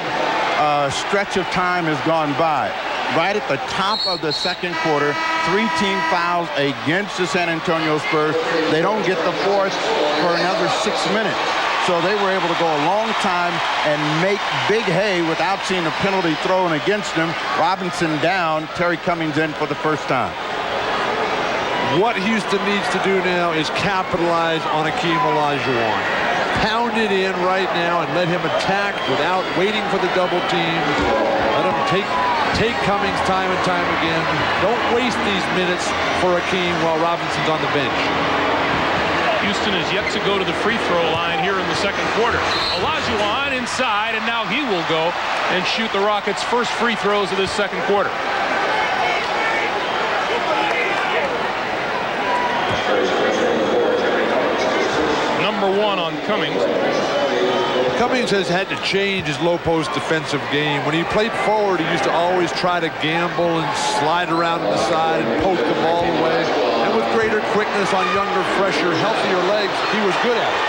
stretch of time has gone by. Right at the top of the second quarter, 3 team fouls against the San Antonio Spurs. They don't get the fourth for another 6 minutes. So they were able to go a long time and make big hay without seeing a penalty thrown against them. Robinson down, Terry Cummings in for the first time. What Houston needs to do now is capitalize on Akeem Olajuwon. Pound it in right now and let him attack without waiting for the double team. Let him take Cummings time and time again. Don't waste these minutes for Akeem while Robinson's on the bench. Houston is yet to go to the free throw line here in the second quarter. Olajuwon inside, and now he will go and shoot the Rockets' first free throws of this second quarter. Number 1 on Cummings. Cummings has had to change his low post defensive game. When he played forward, he used to always try to gamble and slide around to the side and poke the ball away. And with greater quickness on younger, fresher, healthier legs, he was good at it.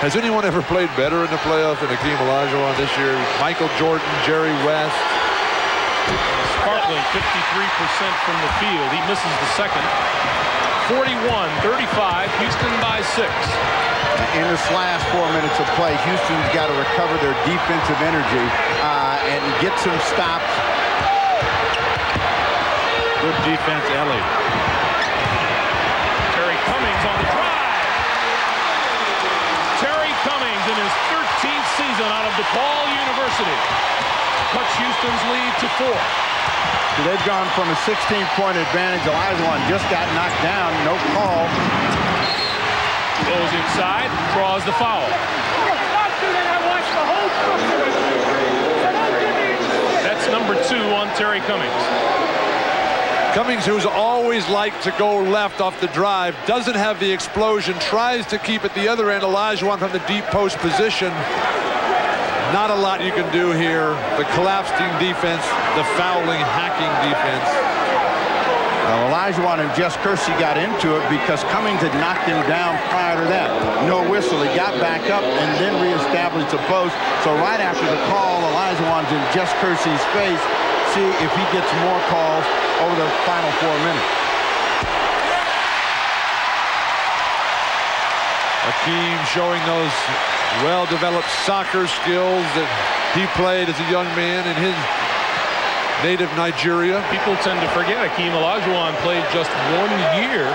Has anyone ever played better in the playoffs than Akeem Olajuwon this year? Michael Jordan, Jerry West. Sparkling 53% from the field. He misses the second. 41-35, Houston by 6. In this last 4 minutes of play, Houston's got to recover their defensive energy and get some stops. Good defense, Ellie. Terry Cummings on the drive. Terry Cummings in his 13th season out of DePaul University cuts Houston's lead to 4. So they've gone from a 16-point advantage. Olajuwon just got knocked down. No call. Goes inside, draws the foul. That's number 2 on Terry Cummings. Cummings, who's always liked to go left off the drive, doesn't have the explosion, tries to keep at the other end. Olajuwon from the deep post position. Not a lot you can do here. The collapsing defense, the fouling, hacking defense. Well, Olajuwon and Jess Kersey got into it because Cummings had knocked him down prior to that. No whistle. He got back up and then reestablished the post. So right after the call, Olajuwon's in Jess Kersey's face. See if he gets more calls over the final 4 minutes. Akeem showing those well-developed soccer skills that he played as a young man in his native Nigeria. People tend to forget Akeem Olajuwon played just 1 year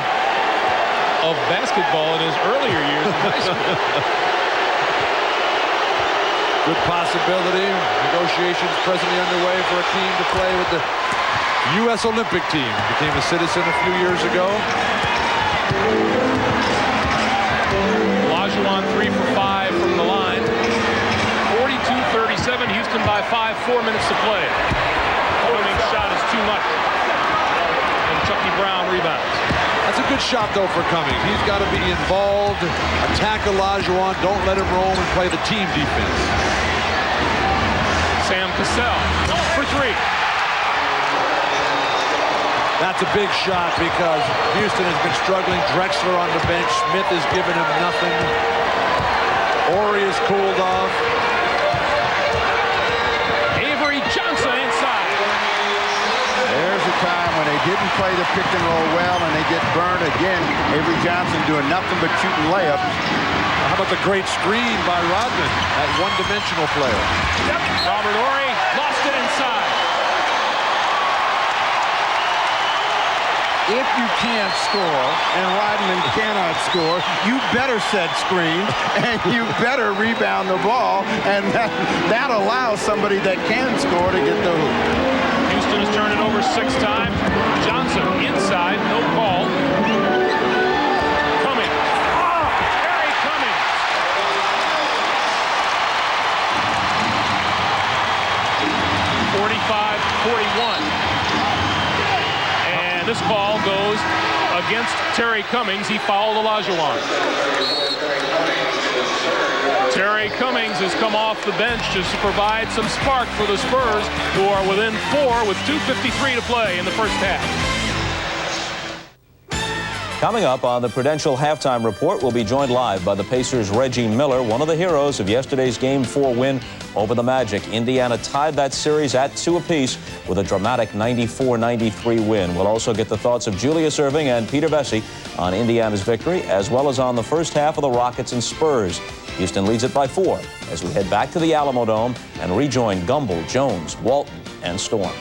of basketball in his earlier years in high school. Good possibility. Negotiations presently underway for Akeem to play with the U.S. Olympic team. Became a citizen a few years ago. Olajuwon 3 for 5 from the line. 42-37, Houston by 5, 4 minutes to play. Cummings' shot is too much. And Chucky Brown rebounds. That's a good shot, though, for Cummings. He's got to be involved, attack Olajuwon, don't let him roam, and play the team defense. Sam Cassell for 3. That's a big shot because Houston has been struggling. Drexler on the bench. Smith has given him nothing. Horry is cooled off. Avery Johnson inside. There's a time when they didn't play the pick and roll well and they get burned again. Avery Johnson doing nothing but shooting layups. How about the great screen by Rodman, that one-dimensional player? Yep. Robert Horry lost it inside. If you can't score and Rodman cannot score, you better set screens and you better rebound the ball, and that allows somebody that can score to get the hoop. Houston has turned it over 6 times. Johnson inside, no call. Cummings. Oh, Terry Cummings. And this call goes against Terry Cummings. He fouled Olajuwon. Terry Cummings has come off the bench to provide some spark for the Spurs, who are within 4 with 2:53 to play in the first half. Coming up on the Prudential Halftime Report, we'll be joined live by the Pacers' Reggie Miller, one of the heroes of yesterday's Game 4 win over the Magic. Indiana tied that series at 2 apiece with a dramatic 94-93 win. We'll also get the thoughts of Julius Erving and Peter Bessie on Indiana's victory, as well as on the first half of the Rockets and Spurs. Houston leads it by 4 as we head back to the Alamo Dome and rejoin Gumbel, Jones, Walton, and Storm.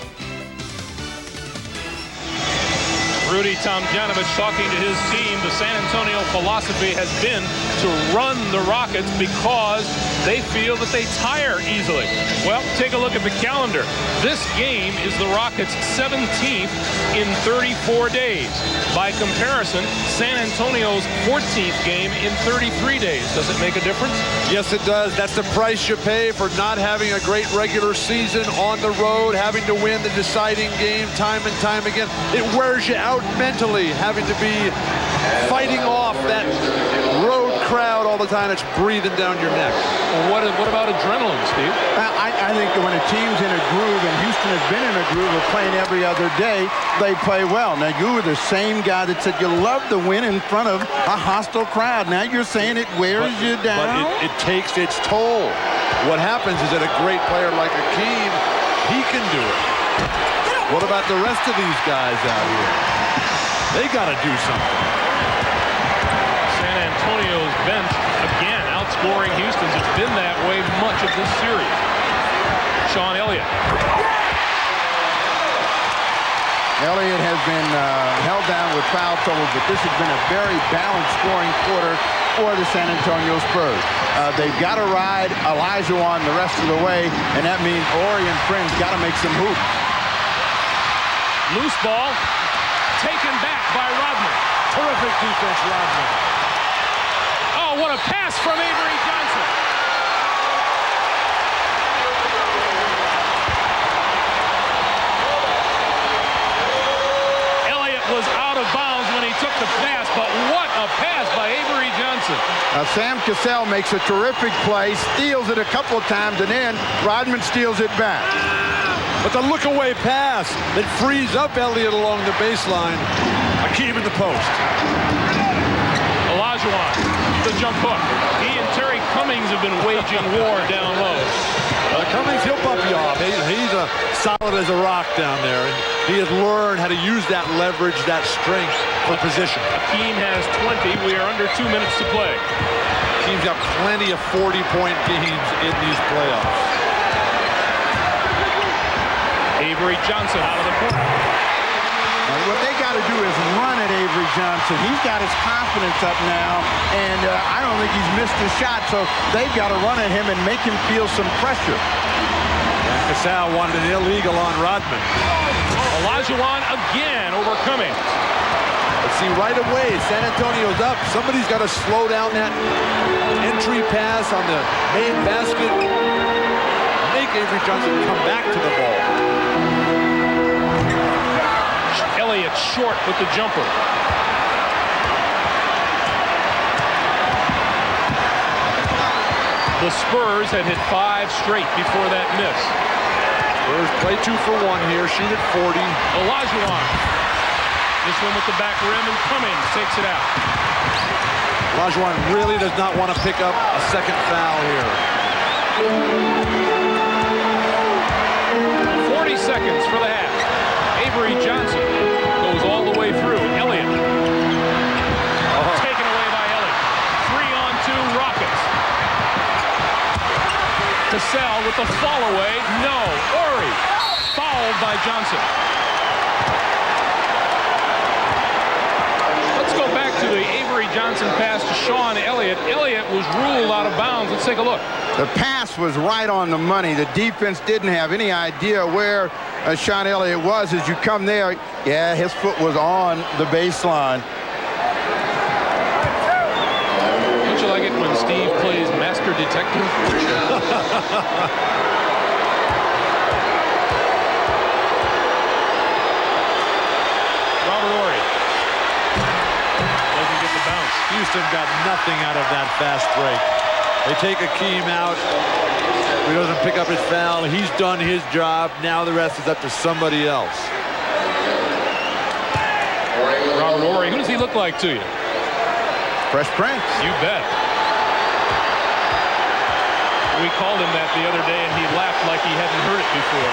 Rudy Tomjanovich talking to his team. The San Antonio philosophy has been to run the Rockets because they feel that they tire easily. Well, take a look at the calendar. This game is the Rockets' 17th in 34 days. By comparison, San Antonio's 14th game in 33 days. Does it make a difference? Yes, it does. That's the price you pay for not having a great regular season on the road, having to win the deciding game time and time again. It wears you out mentally, having to be fighting off that road crowd all the time that's breathing down your neck. Well, what about adrenaline, Steve? I think when a team's in a groove, and Houston has been in a groove of playing every other day, they play well. Now, you were the same guy that said you love to win in front of a hostile crowd. Now you're saying it wears you down? But it takes its toll. What happens is that a great player like Akeem, he can do it. What about the rest of these guys out here? They got to do something. San Antonio's bench, again, outscoring Houston's. It's been that way much of this series. Sean Elliott. Elliott has been held down with foul trouble, but this has been a very balanced scoring quarter for the San Antonio Spurs. They've got to ride Olajuwon the rest of the way, and that means Horry and friends got to make some hoops. Loose ball taken back by Rodman. Terrific defense, Rodman. Oh, what a pass from Avery Johnson. Elliott was out of bounds when he took the pass, but what a pass by Avery Johnson. Sam Cassell makes a terrific play, steals it a couple of times, and then Rodman steals it back. But the look-away pass that frees up Elliott along the baseline. Akeem in the post. Olajuwon, the jump hook. He and Terry Cummings have been waging war down low. Cummings, he'll bump you off. He's solid as a rock down there. And he has learned how to use that leverage, that strength for position. Akeem has 20. We are under 2 minutes to play. Akeem's got plenty of 40-point games in these playoffs. Avery Johnson out of the corner. What they got to do is run at Avery Johnson. He's got his confidence up now, and I don't think he's missed a shot, so they've got to run at him and make him feel some pressure. Cassell wanted an illegal on Rodman. Olajuwon again over Cummings. But see, right away, San Antonio's up. Somebody's got to slow down that entry pass on the main basket. Make Avery Johnson come back to the ball. Elliott short with the jumper. The Spurs had hit 5 straight before that miss. Spurs play 2 for 1 here, shoot at 40. Olajuwon. This one with the back rim, and Cummings takes it out. Olajuwon really does not want to pick up a second foul here. 40 seconds for the half. Avery Johnson goes all the way through. Elliott. Taken away by Elliott. 3-on-2 Rockets. Cassell with the fall away. No. Ori. Fouled by Johnson. Let's go back to the Avery Johnson pass to Sean Elliott. Elliott was ruled out of bounds. Let's take a look. The pass was right on the money. The defense didn't have any idea where Sean Elliott was. As you come there, yeah, his foot was on the baseline. Don't you like it when Steve plays master detective? Robert Ory doesn't get the bounce. Houston got nothing out of that fast break. They take Hakeem out. He doesn't pick up his foul. He's done his job. Now the rest is up to somebody else. Robert Ory, who does he look like to you? Fresh Prince. You bet. We called him that the other day, and he laughed like he hadn't heard it before.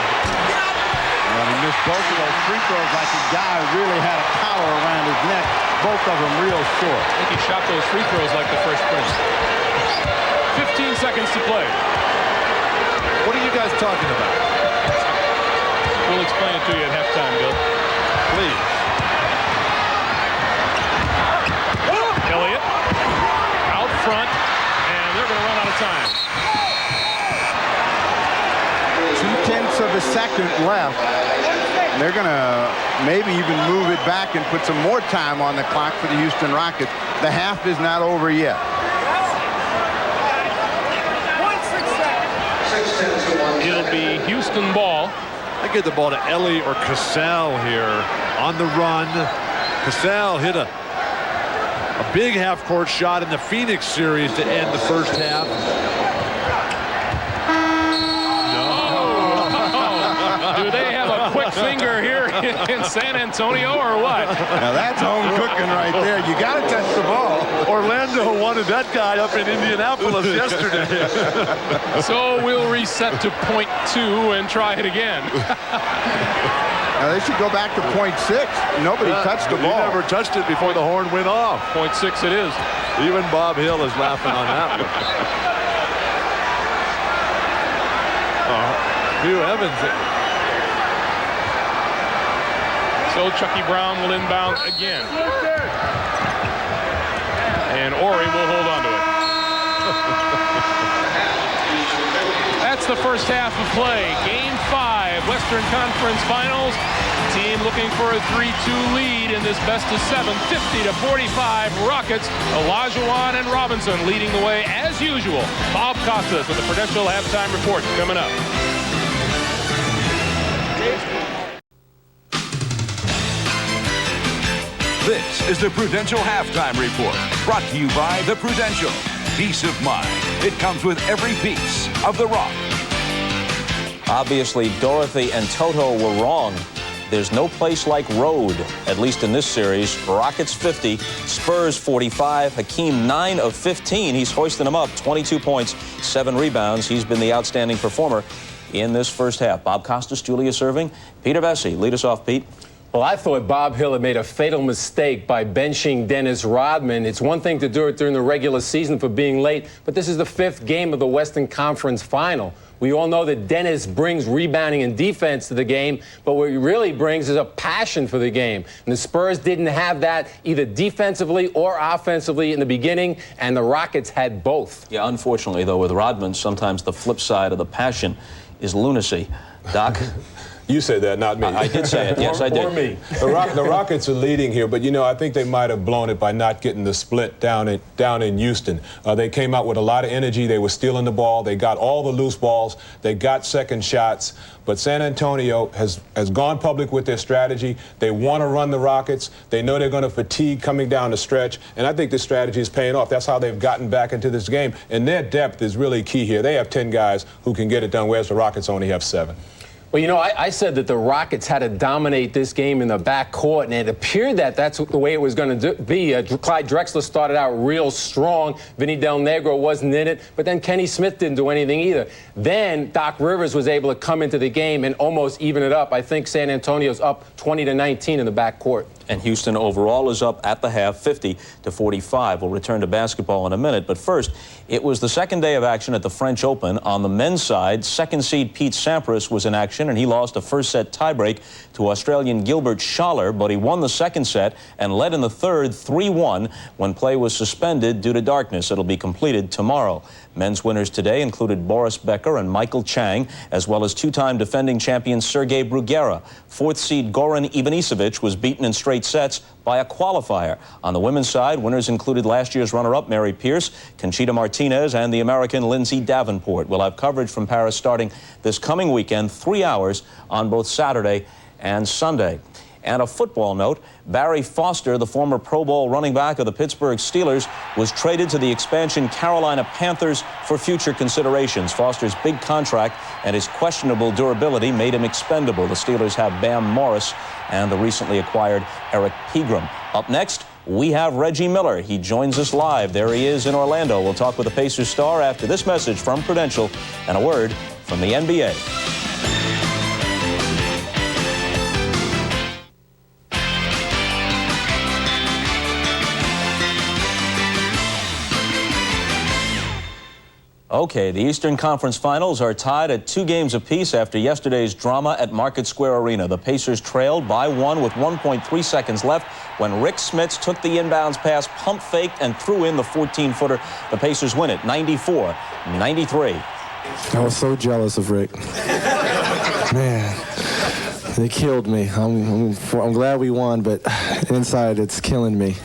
Well, he missed both of those free throws like a guy who really had a collar around his neck. Both of them real short. I think he shot those free throws like the Fresh Prince. 15 seconds to play. What are you guys talking about? We'll explain it to you at halftime, Bill. Please. Elliott out front, and they're going to run out of time. 0.2 of a second left. They're going to maybe even move it back and put some more time on the clock for the Houston Rockets. The half is not over yet. It'll be Houston ball. I get the ball to Ellie or Cassell here on the run. Cassell hit a big half-court shot in the Phoenix series to end the first half. No. Do they have a quick finger here in San Antonio or what? Now that's home cooking right there. You got to touch the ball. Orlando wanted that guy up in Indianapolis yesterday. So we'll reset to .2 and try it again. Now they should go back to .6. Nobody touched the ball. He never touched it before the horn went off. .6 it is. Even Bob Hill is laughing on that one. Hugh Evans. So Chucky Brown will inbound again. And Ori will hold on to it. That's the first half of play. Game 5, Western Conference Finals. Team looking for a 3-2 lead in this best-of-7, 50-45. Rockets, Olajuwon and Robinson leading the way as usual. Bob Costas with the Prudential halftime report coming up. This is the Prudential Halftime Report, brought to you by the Prudential. Peace of mind. It comes with every piece of the rock. Obviously, Dorothy and Toto were wrong. There's no place like road, at least in this series. Rockets 50, Spurs 45, Hakeem 9 of 15. He's hoisting them up, 22 points, 7 rebounds. He's been the outstanding performer in this first half. Bob Costas, Julius Erving, Peter Bessie. Lead us off, Pete. Well, I thought Bob Hill had made a fatal mistake by benching Dennis Rodman. It's one thing to do it during the regular season for being late, but this is the 5th game of the Western Conference Final. We all know that Dennis brings rebounding and defense to the game, but what he really brings is a passion for the game. And the Spurs didn't have that either defensively or offensively in the beginning, and the Rockets had both. Yeah, unfortunately, though, with Rodman, sometimes the flip side of the passion is lunacy. Doc? You said that, not me. I did say it. Yes, I did. Or me. The Rockets are leading here, but, you know, I think they might have blown it by not getting the split down in Houston. They came out with a lot of energy. They were stealing the ball. They got all the loose balls. They got second shots. But San Antonio has gone public with their strategy. They want to run the Rockets. They know they're going to fatigue coming down the stretch. And I think this strategy is paying off. That's how they've gotten back into this game. And their depth is really key here. They have 10 guys who can get it done, whereas the Rockets only have 7. Well, you know, I said that the Rockets had to dominate this game in the backcourt, and it appeared that that's the way it was going to be. Clyde Drexler started out real strong. Vinny Del Negro wasn't in it, but then Kenny Smith didn't do anything either. Then Doc Rivers was able to come into the game and almost even it up. I think San Antonio's up 20-19 in the backcourt. And Houston overall is up at the half, 50-45. We'll return to basketball in a minute. But first, it was the second day of action at the French Open. On the men's side, second seed Pete Sampras was in action, and he lost a first-set tiebreak to Australian Gilbert Schaller, but he won the second set and led in the third 3-1 when play was suspended due to darkness. It'll be completed tomorrow. Men's winners today included Boris Becker and Michael Chang, as well as two-time defending champion Sergei Bruguera. Fourth seed Goran Ivanisevic was beaten in straight sets by a qualifier. On the women's side, winners included last year's runner-up Mary Pierce, Conchita Martinez, and the American Lindsay Davenport. We'll have coverage from Paris starting this coming weekend, 3 hours on both Saturday and Sunday. And a football note, Barry Foster, the former Pro Bowl running back of the Pittsburgh Steelers, was traded to the expansion Carolina Panthers for future considerations. Foster's big contract and his questionable durability made him expendable. The Steelers have Bam Morris and the recently acquired Eric Pegram. Up next, we have Reggie Miller. He joins us live. There he is in Orlando. We'll talk with the Pacers star after this message from Prudential and a word from the NBA. Okay, the Eastern Conference Finals are tied at 2 games apiece after yesterday's drama at Market Square Arena. The Pacers trailed by 1 with 1.3 seconds left when Rick Smits took the inbounds pass, pump faked, and threw in the 14-footer. The Pacers win it 94-93. I was so jealous of Rick. Man, they killed me. I'm glad we won, but inside it's killing me.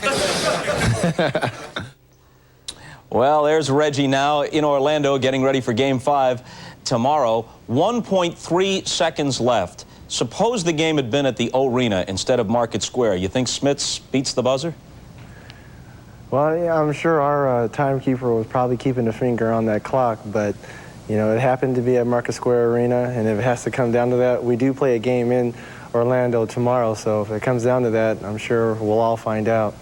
Well, there's Reggie now in Orlando getting ready for Game 5 tomorrow. 1.3 seconds left. Suppose the game had been at the Arena instead of Market Square. You think Smits beats the buzzer? Well, yeah, I'm sure our timekeeper was probably keeping a finger on that clock, but, you know, it happened to be at Market Square Arena, and if it has to come down to that, we do play a game in Orlando tomorrow, so if it comes down to that, I'm sure we'll all find out.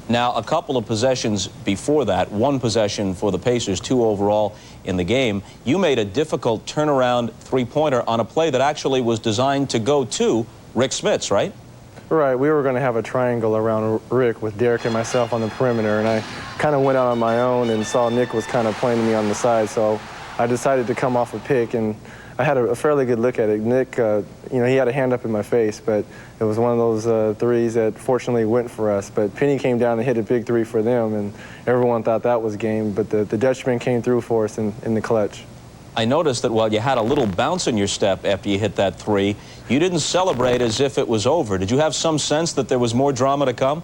Now, a couple of possessions before that, 1 possession for the Pacers, 2 overall in the game. You made a difficult turnaround three-pointer on a play that actually was designed to go to Rick Smits, right? Right. We were going to have a triangle around Rick with Derek and myself on the perimeter, and I kind of went out on my own and saw Nick was kind of playing me on the side, so I decided to come off a pick, and I had a fairly good look at it. Nick, you know, he had a hand up in my face, but it was one of those threes that fortunately went for us. But Penny came down and hit a big 3 for them, and everyone thought that was game. But the Dutchman came through for us in the clutch. I noticed that while you had a little bounce in your step after you hit that 3, you didn't celebrate as if it was over. Did you have some sense that there was more drama to come?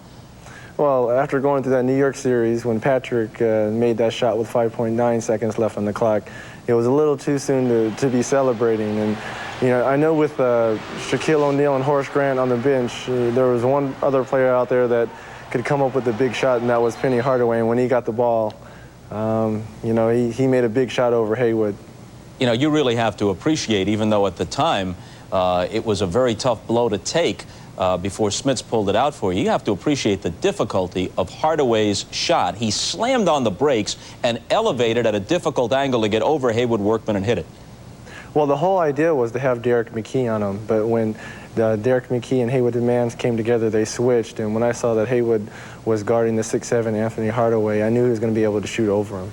Well, after going through that New York series, when Patrick made that shot with 5.9 seconds left on the clock, it was a little too soon to be celebrating. And, you know, I know with Shaquille O'Neal and Horace Grant on the bench, there was one other player out there that could come up with a big shot, and that was Penny Hardaway. And when he got the ball, you know, he made a big shot over Haywood. You know, you really have to appreciate, even though at the time it was a very tough blow to take before Smits pulled it out for you, you have to appreciate the difficulty of Hardaway's shot. He slammed on the brakes and elevated at a difficult angle to get over Haywood Workman and hit it. Well, the whole idea was to have Derek McKee on him, but when Derek McKee and Haywood demands came together, they switched, and when I saw that Haywood was guarding the 6'7" Anthony Hardaway, I knew he was going to be able to shoot over him.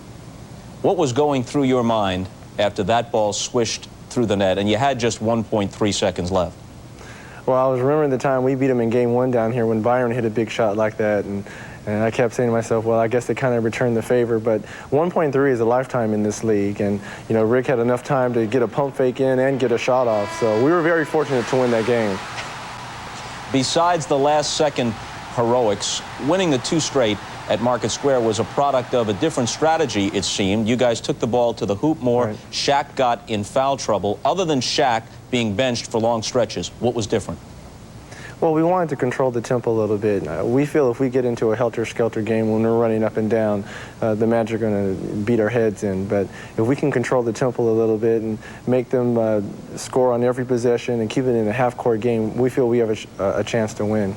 What was going through your mind after that ball swished through the net and you had just 1.3 seconds left? Well, I was remembering the time we beat him in Game 1 down here when Byron hit a big shot like that, and I kept saying to myself, well, I guess they kind of returned the favor, but 1.3 is a lifetime in this league, and, you know, Rick had enough time to get a pump fake in and get a shot off, so we were very fortunate to win that game. Besides the last-second heroics, winning the 2 straight at Market Square was a product of a different strategy, it seemed. You guys took the ball to the hoop more. Right. Shaq got in foul trouble. Other than Shaq being benched for long stretches, what was different? Well, we wanted to control the tempo a little bit. We feel if we get into a helter-skelter game when we're running up and down, the Magic are going to beat our heads in. But if we can control the tempo a little bit and make them score on every possession and keep it in a half-court game, we feel we have a chance to win.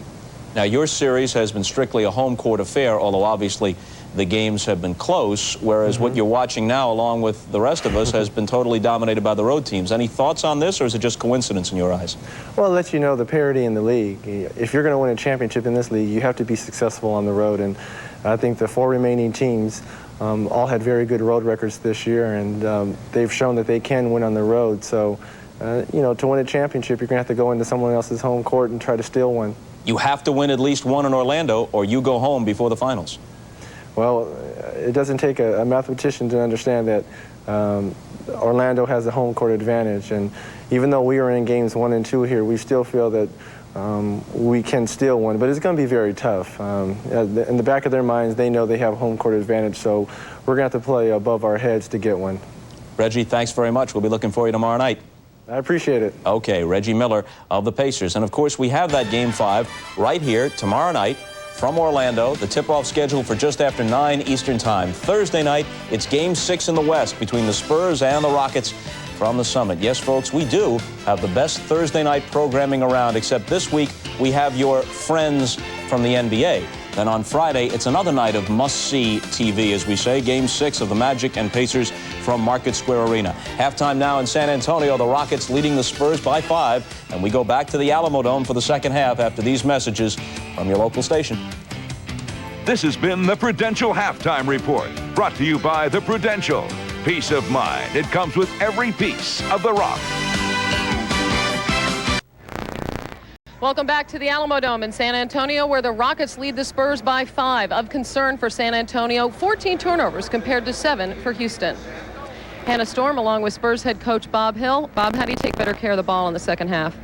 Now, your series has been strictly a home court affair, although obviously the games have been close, whereas what you're watching now, along with the rest of us, has been totally dominated by the road teams. Any thoughts on this, or is it just coincidence in your eyes? Well, it lets you know the parity in the league. If you're going to win a championship in this league, you have to be successful on the road, and I think the 4 remaining teams all had very good road records this year, and they've shown that they can win on the road. So, you know, to win a championship, you're going to have to go into someone else's home court and try to steal one. You have to win at least one in Orlando, or you go home before the finals. Well, it doesn't take a mathematician to understand that Orlando has a home court advantage, and even though we are in games 1 and 2 here, we still feel that we can steal one, but it's going to be very tough. In the back of their minds, they know they have home court advantage, so we're going to have to play above our heads to get one. Reggie, thanks very much. We'll be looking for you tomorrow night. I appreciate it. Okay, Reggie Miller of the Pacers. And of course, we have that Game 5 right here tomorrow night from Orlando. The tip-off scheduled for just after 9 Eastern Time. Thursday night, it's Game 6 in the West between the Spurs and the Rockets from the Summit. Yes, folks, we do have the best Thursday night programming around, except this week we have your friends from the NBA. Then on Friday, it's another night of must-see TV, as we say, Game 6 of the Magic and Pacers from Market Square Arena. Halftime now in San Antonio, the Rockets leading the Spurs by 5, and we go back to the Alamo Dome for the second half after these messages from your local station. This has been the Prudential Halftime Report, brought to you by the Prudential. Peace of mind. It comes with every piece of the rock. Welcome back to the Alamo Dome in San Antonio, where the Rockets lead the Spurs by 5. Of concern for San Antonio, 14 turnovers compared to 7 for Houston. Hannah Storm, along with Spurs head coach Bob Hill. Bob, how do you take better care of the ball in the second half?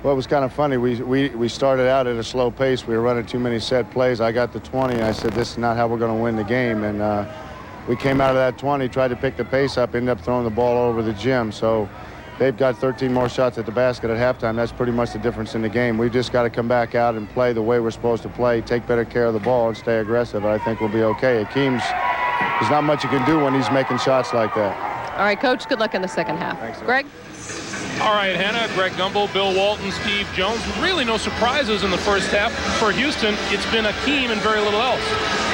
Well, it was kind of funny. We started out at a slow pace. We were running too many set plays. I got to 20, and I said, this is not how we're going to win the game. And we came out of that 20, tried to pick the pace up, ended up throwing the ball all over the gym. So they've got 13 more shots at the basket at halftime. That's pretty much the difference in the game. We've just got to come back out and play the way we're supposed to play, take better care of the ball, and stay aggressive. I think we'll be okay. Hakeem's, there's not much you can do when he's making shots like that. All right, Coach, good luck in the second half. Thanks, Greg? All right, Hannah, Greg Gumbel, Bill Walton, Steve Jones. Really no surprises in the first half. For Houston, it's been Hakeem and very little else.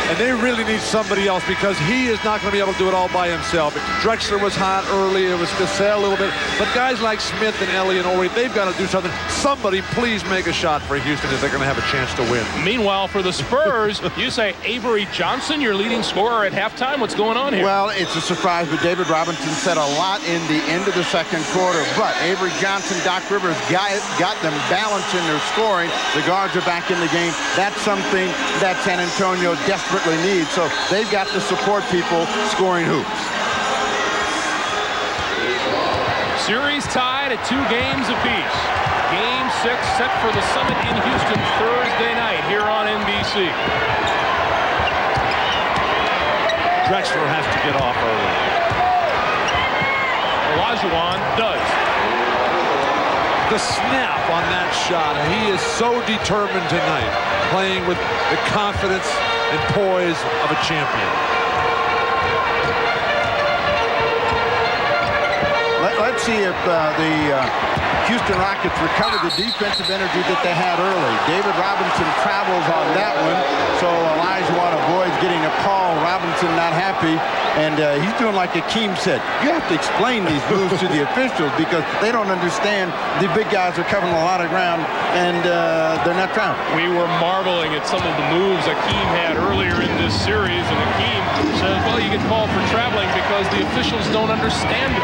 And they really need somebody else because he is not going to be able to do it all by himself. Drexler was hot early. It was Cassell a little bit. But guys like Smith and Elliott and Ori, they've got to do something. Somebody please make a shot for Houston if they're going to have a chance to win. Meanwhile, for the Spurs, you say Avery Johnson, your leading scorer at halftime. What's going on here? Well, it's a surprise, but David Robinson said a lot in the end of the second quarter. But Avery Johnson, Doc Rivers got them balanced in their scoring. The guards are back in the game. That's something that San Antonio desperately needs. So they've got to support people scoring hoops. Series tied at 2 games apiece. Game 6 set for the Summit in Houston Thursday night here on NBC. Drexler has to get off early. Olajuwon does. The snap on that shot. He is so determined tonight, playing with the confidence and poise of a champion. Let's see if the Houston Rockets recover the defensive energy that they had early. David Robinson travels on that one, so Olajuwon avoids getting a call. Robinson not happy, and he's doing like Hakeem said. You have to explain these moves to the officials because they don't understand. The big guys are covering a lot of ground, and they're not trying. We were marveling at some of the moves Hakeem had earlier in this series, and Hakeem says, well, you get called for traveling because the officials don't understand me.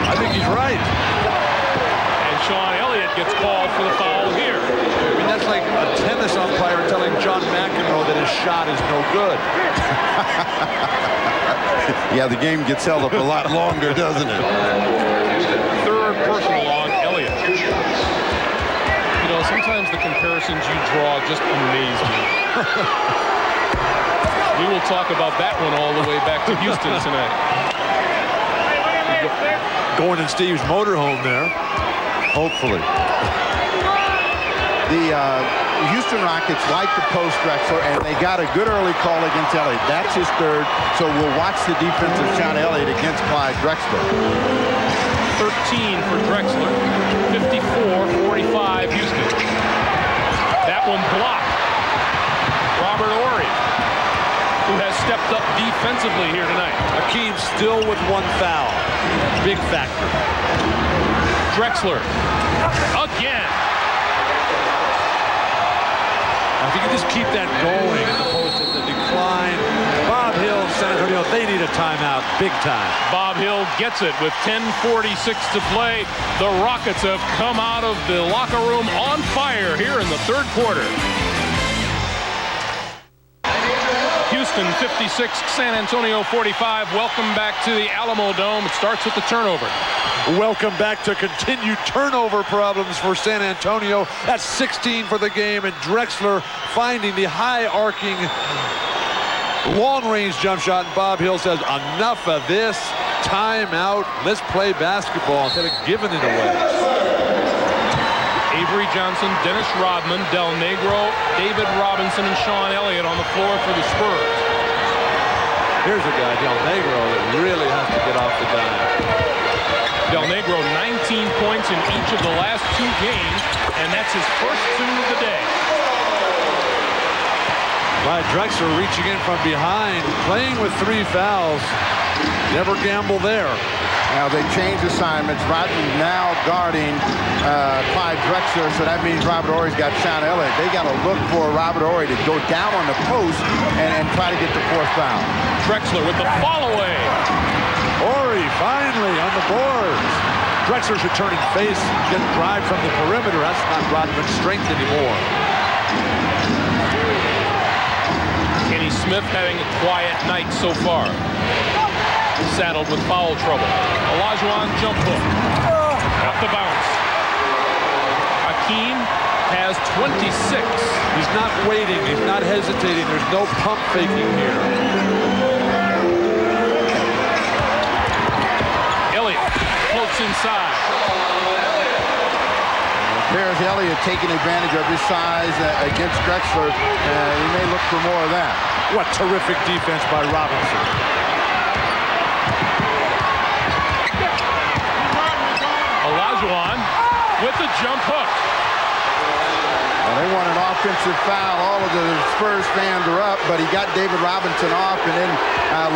I think he's right. And Sean Elliott gets called for the foul here. I mean, that's like a tennis umpire telling John McEnroe that his shot is no good. Yeah, the game gets held up a lot longer, doesn't it? Third personal on Elliott. You know, sometimes the comparisons you draw just amaze me. We will talk about that one all the way back to Houston tonight. Going in Steve's motorhome there. Hopefully. The Houston Rockets like to post Drexler, and they got a good early call against Elliott. That's his third, so we'll watch the defense of Sean Elliott against Clyde Drexler. 13 for Drexler, 54-45 Houston. That one blocked. Robert Horry, who has stepped up defensively here tonight. Hakeem still with one foul. Big factor. Drexler, again. If you can just keep that going as opposed to the decline. Bob Hill and San Antonio, they need a timeout big time. Bob Hill gets it with 10:46 to play. The Rockets have come out of the locker room on fire here in the third quarter. Houston 56, San Antonio 45. Welcome back to the Alamo Dome. It starts with the turnover. Welcome back to continued turnover problems for San Antonio. That's 16 for the game, and Drexler finding the high-arcing long-range jump shot, and Bob Hill says, enough of this. Timeout. Let's play basketball instead of giving it away. Avery Johnson, Dennis Rodman, Del Negro, David Robinson, and Sean Elliott on the floor for the Spurs. Here's a guy, Del Negro, that really has to get off the dime. Del Negro, 19 points in each of the last 2 games, and that's his first 2 of the day. Clyde Drexler reaching in from behind, playing with 3 fouls. Never gamble there. Now they changed assignments. Rodman now guarding Clyde Drexler, so that means Robert Horry's got Sean Elliott. They got to look for Robert Horry to go down on the post and try to get the 4th foul. Drexler with the fall away. Horry finally on the boards. Drexler's returning face, get drive from the perimeter. That's not Rodman's strength anymore. Kenny Smith having a quiet night so far. Saddled with foul trouble. Olajuwon jump hook. Got the bounce. Hakeem has 26. He's not waiting. He's not hesitating. There's no pump faking here. Elliott floats inside. There's Elliott taking advantage of his size against Drexler. He may look for more of that. What terrific defense by Robinson. Olajuwon with the jump hook. Well, they want an offensive foul. All of the Spurs fans are up, but he got David Robinson off and then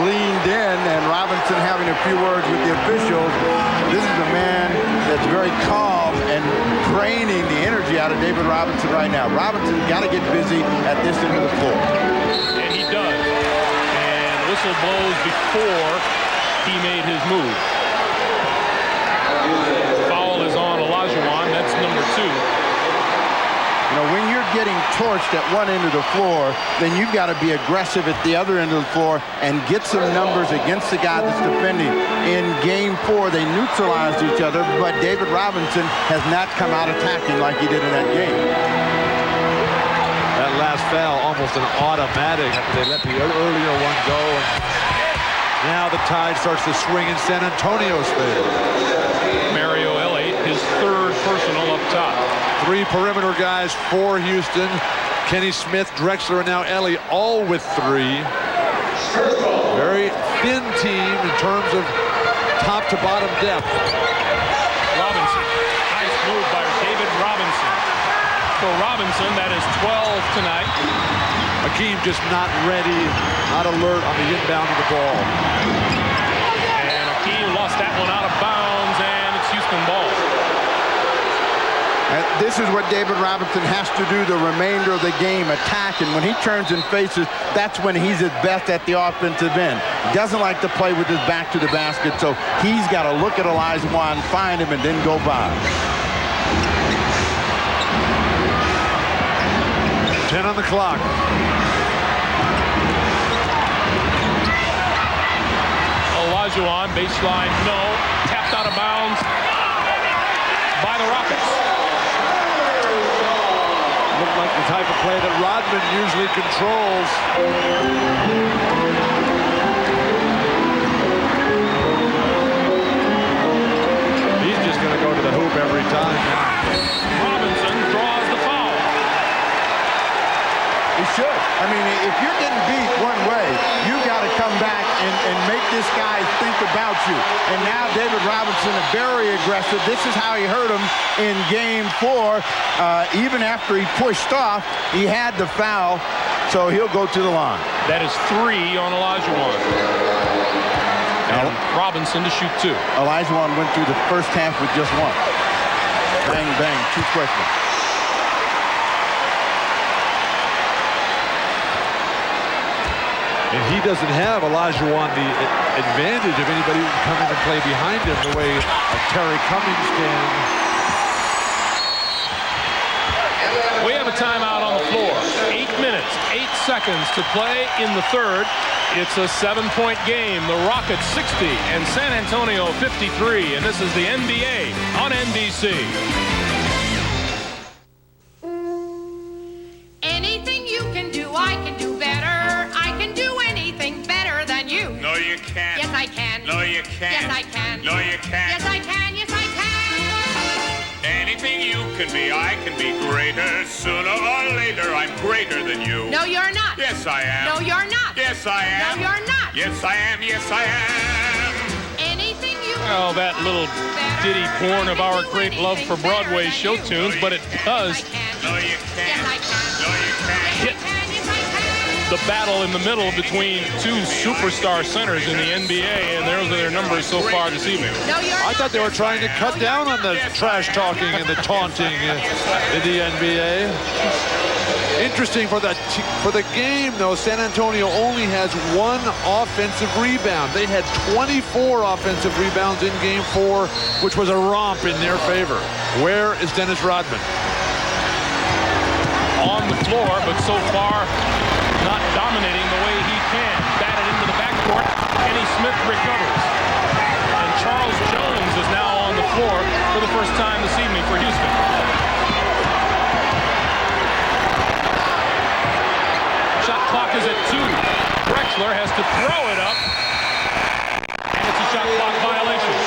leaned in, and Robinson having a few words with the officials. This is a man that's very calm and draining the energy out of David Robinson right now. Robinson's got to get busy at this end of the floor. And he does. And whistle blows before he made his move. Foul is on Olajuwon. That's number 2. You know, when you're getting torched at one end of the floor, then you've got to be aggressive at the other end of the floor and get some numbers against the guy that's defending. In Game 4, they neutralized each other, but David Robinson has not come out attacking like he did in that game. That last foul, almost an automatic after they let the earlier one go. Now the tide starts to swing in San Antonio's favor. Mario Elliott, his 3rd personal up top. 3 perimeter guys for Houston. Kenny Smith, Drexler, and now Ellie, all with 3. Very thin team in terms of top to bottom depth. Robinson. Nice move by David Robinson. For Robinson, that is 12 tonight. Hakeem just not ready, not alert on the inbound of the ball. And Hakeem lost that one out of bounds, and it's Houston ball. This is what David Robinson has to do the remainder of the game, attack. And when he turns and faces, that's when he's at best at the offensive end. Doesn't like to play with his back to the basket, so he's got to look at Olajuwon, find him, and then go by. 10 on the clock. Olajuwon, baseline, no. Tapped out of bounds by the Rockets. Looked like the type of play that Rodman usually controls. He's just going to go to the hoop every time. Robinson draws the foul. and make this guy think about you. And now David Robinson, very aggressive. This is how he hurt him in game 4. Even after he pushed off, he had the foul, so he'll go to the line. That is 3 on Olajuwon. And Robinson to shoot 2. Olajuwon went through the first half with just 1. Bang, bang, 2 questions. And he doesn't have Olajuwon the advantage of anybody who can come in and play behind him the way Terry Cummings can. We have a timeout on the floor. 8 minutes, 8 seconds to play in the third. It's a 7-point game. The Rockets 60 and San Antonio 53. And this is the NBA on NBC. Anything you can do, I can do better. I can do anything better than you. No, you can't. Yes, I can. No, you can't. Yes, I can. No, you can't. Yes, I can. Yes, I can. Anything you can be, I can be greater. Sooner or later, I'm greater than you. No, you're not. Yes, I am. No, you're not. Yes, I am. No, you're not. Yes, I am. Yes, I am. Anything you Well, that little ditty born of our great love for Broadway show tunes, but it does No, you can't. Yes, I can. No, you can't. hit Yes, I can. the battle in the middle between 2 superstar centers in the NBA, and those are their numbers so far this evening. No, you're I not. thought they were trying to cut down on the trash talking and the taunting in the NBA. Interesting for the game, though, San Antonio only has 1 offensive rebound. They had 24 offensive rebounds in game 4, which was a romp in their favor. Where is Dennis Rodman? On the floor, but so far not dominating the way he can. Batted into the backcourt. Kenny Smith recovers. And Charles Jones is now on the floor for the first time this evening for Houston. Shot clock is at 2. Drexler has to throw it up. And it's a shot clock violation.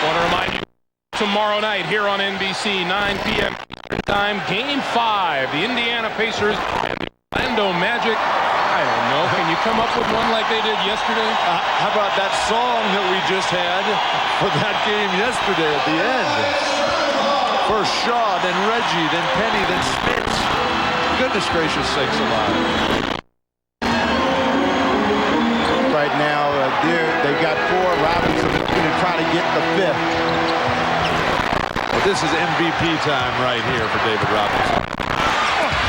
Want to remind you, tomorrow night here on NBC, 9 p.m. time, Game 5, the Indiana Pacers and the Orlando Magic. I don't know. Can you come up with one like they did yesterday? How about that song that we just had for that game yesterday at the end? First Shaw, then Reggie, then Penny, then Spitz. Goodness gracious sakes alive. Right now, they've got 4. Robinson's going to try to get the 5th. Well, this is MVP time right here for David Robinson.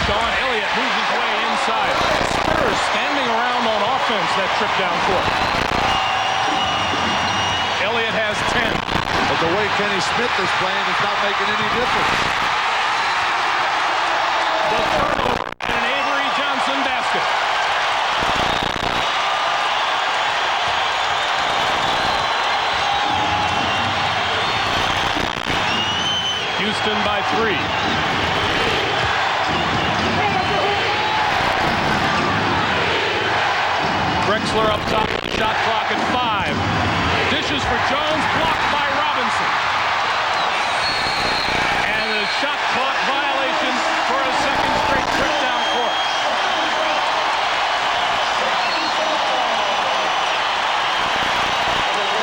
Sean Elliott moves his way inside. Spurs standing around on offense that trip down court. Elliott has 10. But the way Kenny Smith is playing is not making any difference. The turnover and an Avery Johnson basket. Houston by 3. Drexler up top, shot clock at 5. Dishes for Jones, blocked by Robinson. And a shot clock violation for a second straight trip down court.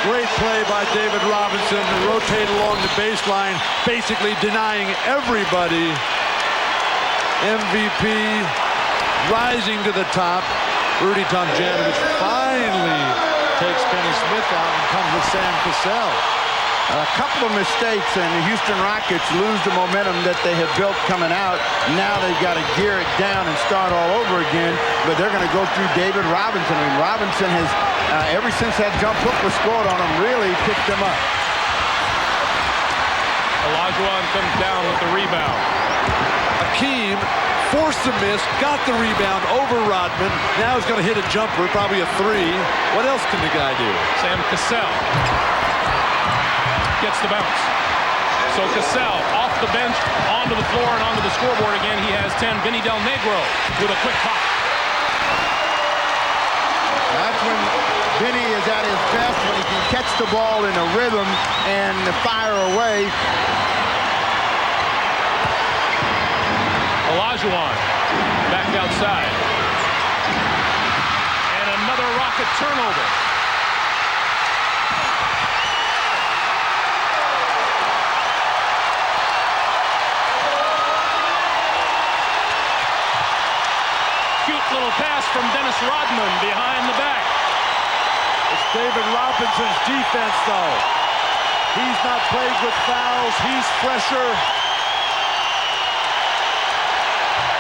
Great play by David Robinson to rotate along the baseline, basically denying everybody. MVP rising to the top. Rudy Tomjanovich finally takes Kenny Smith out and comes with Sam Cassell. A couple of mistakes, and the Houston Rockets lose the momentum that they have built coming out. Now they've got to gear it down and start all over again, but they're going to go through David Robinson. I mean, Robinson has, ever since that jump hook was scored on him, really picked him up. Olajuwon comes down with the rebound. Hakeem forced the miss, got the rebound over Rodman. Now he's going to hit a jumper, probably a 3. What else can the guy do? Sam Cassell gets the bounce. So Cassell off the bench, onto the floor, and onto the scoreboard again. He has 10. Vinny Del Negro with a quick pop. That's when Vinny is at his best, when he can catch the ball in a rhythm and fire away. Olajuwon back outside. Rocket turnover. Cute little pass from Dennis Rodman behind the back. It's David Robinson's defense, though. He's not plagued with fouls. He's fresher.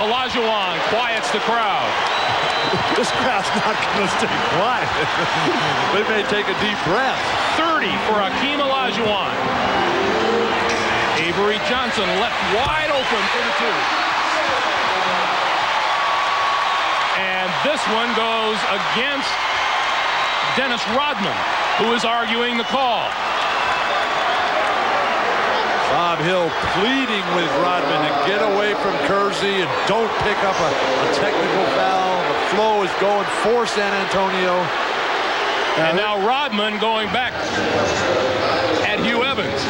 Olajuwon quiets the crowd. This crowd's not going to stay quiet. They may take a deep breath. 30 for Hakeem Olajuwon. Avery Johnson left wide open for the two. And this one goes against Dennis Rodman, who is arguing the call. Bob Hill pleading with Rodman to get away from Kersey and don't pick up a technical foul. The flow is going for San Antonio. And now Rodman going back at Hugh Evans.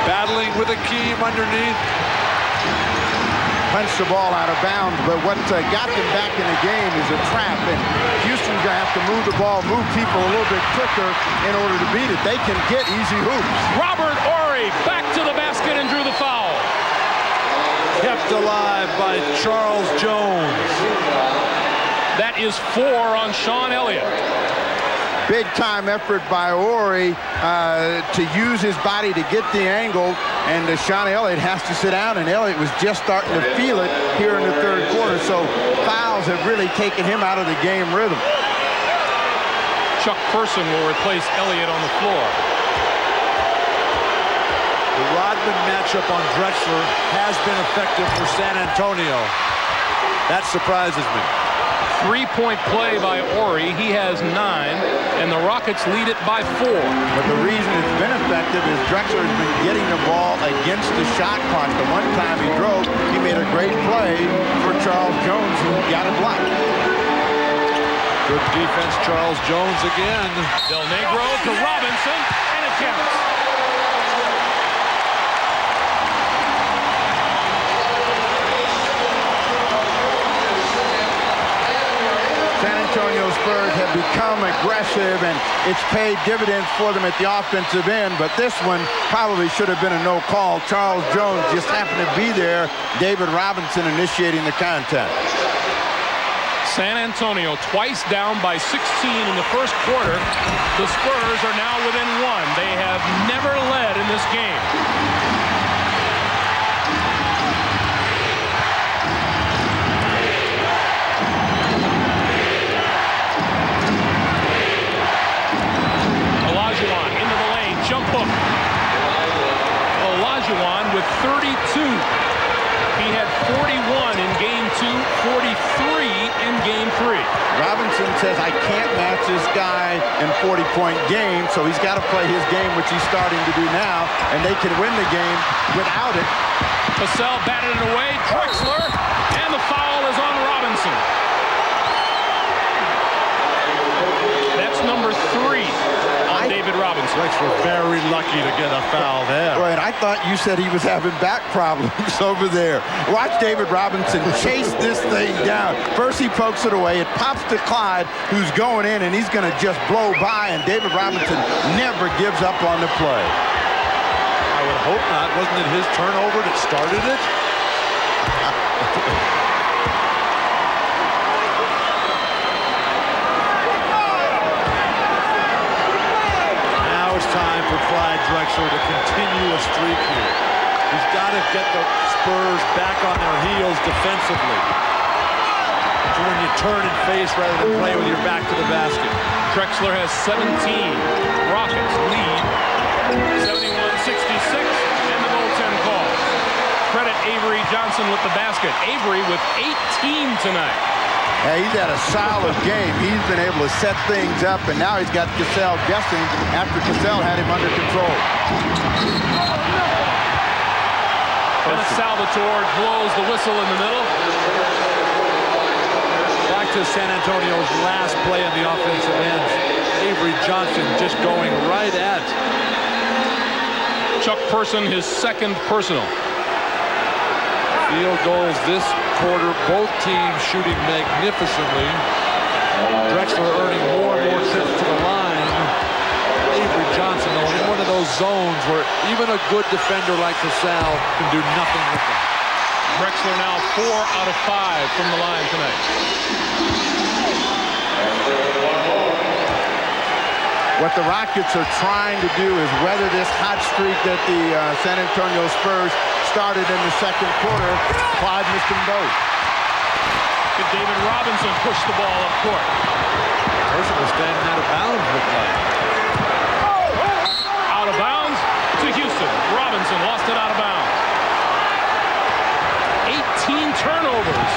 Battling with Hakeem underneath. Punched the ball out of bounds, but what got them back in the game is a trap, and Houston's going to have to move the ball, move people a little bit quicker in order to beat it. They can get easy hoops. Robert Horry back to the basket and drew the foul. Kept alive by Charles Jones. That is 4 on Sean Elliott. Big time effort by Horry to use his body to get the angle, and Sean Elliott has to sit down, and Elliott was just starting to feel it here in the third quarter, so fouls have really taken him out of the game rhythm. Chuck Person will replace Elliott on the floor. The Rodman matchup on Drexler has been effective for San Antonio. That surprises me. 3-point play by Horry. He has 9, and the Rockets lead it by 4. But the reason it's been effective is Drexler has been getting the ball against the shot clock. The one time he drove, he made a great play for Charles Jones, who got it blocked. Good defense, Charles Jones again. Del Negro to Robinson, and it counts. San Antonio Spurs have become aggressive, and it's paid dividends for them at the offensive end, but this one probably should have been a no call. Charles Jones just happened to be there. David Robinson initiating the contact. San Antonio twice down by 16 in the first quarter. The Spurs are now within 1. They have never led in this game. Olajuwon into the lane, jump hook. Olajuwon with 32. He had 41 in game 2, 43 in game 3. Robinson says, I can't match this guy in 40-point games, so he's got to play his game, which he's starting to do now, and they can win the game without it. Cassell batted it away, Drexler, and the foul is on Robinson. That's number 3 on David Robinson. Drexler very lucky to get a foul there. Well, and I thought you said he was having back problems over there. Watch David Robinson chase this thing down. First he pokes it away. It pops to Clyde, who's going in, and he's going to just blow by, and David Robinson never gives up on the play. I would hope not. Wasn't it his turnover that started it? Time for Clyde Drexler to continue a streak here. He's got to get the Spurs back on their heels defensively. So when you turn and face rather than play with your back to the basket. Drexler has 17. Rockets lead 71-66, and the goaltend call. Credit Avery Johnson with the basket. Avery with 18 tonight. Yeah, he's had a solid game. He's been able to set things up, and now he's got Cassell guessing after Cassell had him under control. And Salvatore blows the whistle in the middle. Back to San Antonio's last play in the offensive end. Avery Johnson just going right at Chuck Person, his second personal. Field goals this quarter, both teams shooting magnificently. Drexler earning more and more trips to the line. Avery Johnson, though, in one of those zones where even a good defender like Casal can do nothing with them. Drexler now 4 out of 5 from the line tonight. What the Rockets are trying to do is weather this hot streak that the San Antonio Spurs started in the second quarter. Clyde missed them both. Did David Robinson push the ball up court? Person was standing out of bounds with that. Out of bounds to Houston. Robinson lost it out of bounds. 18 turnovers.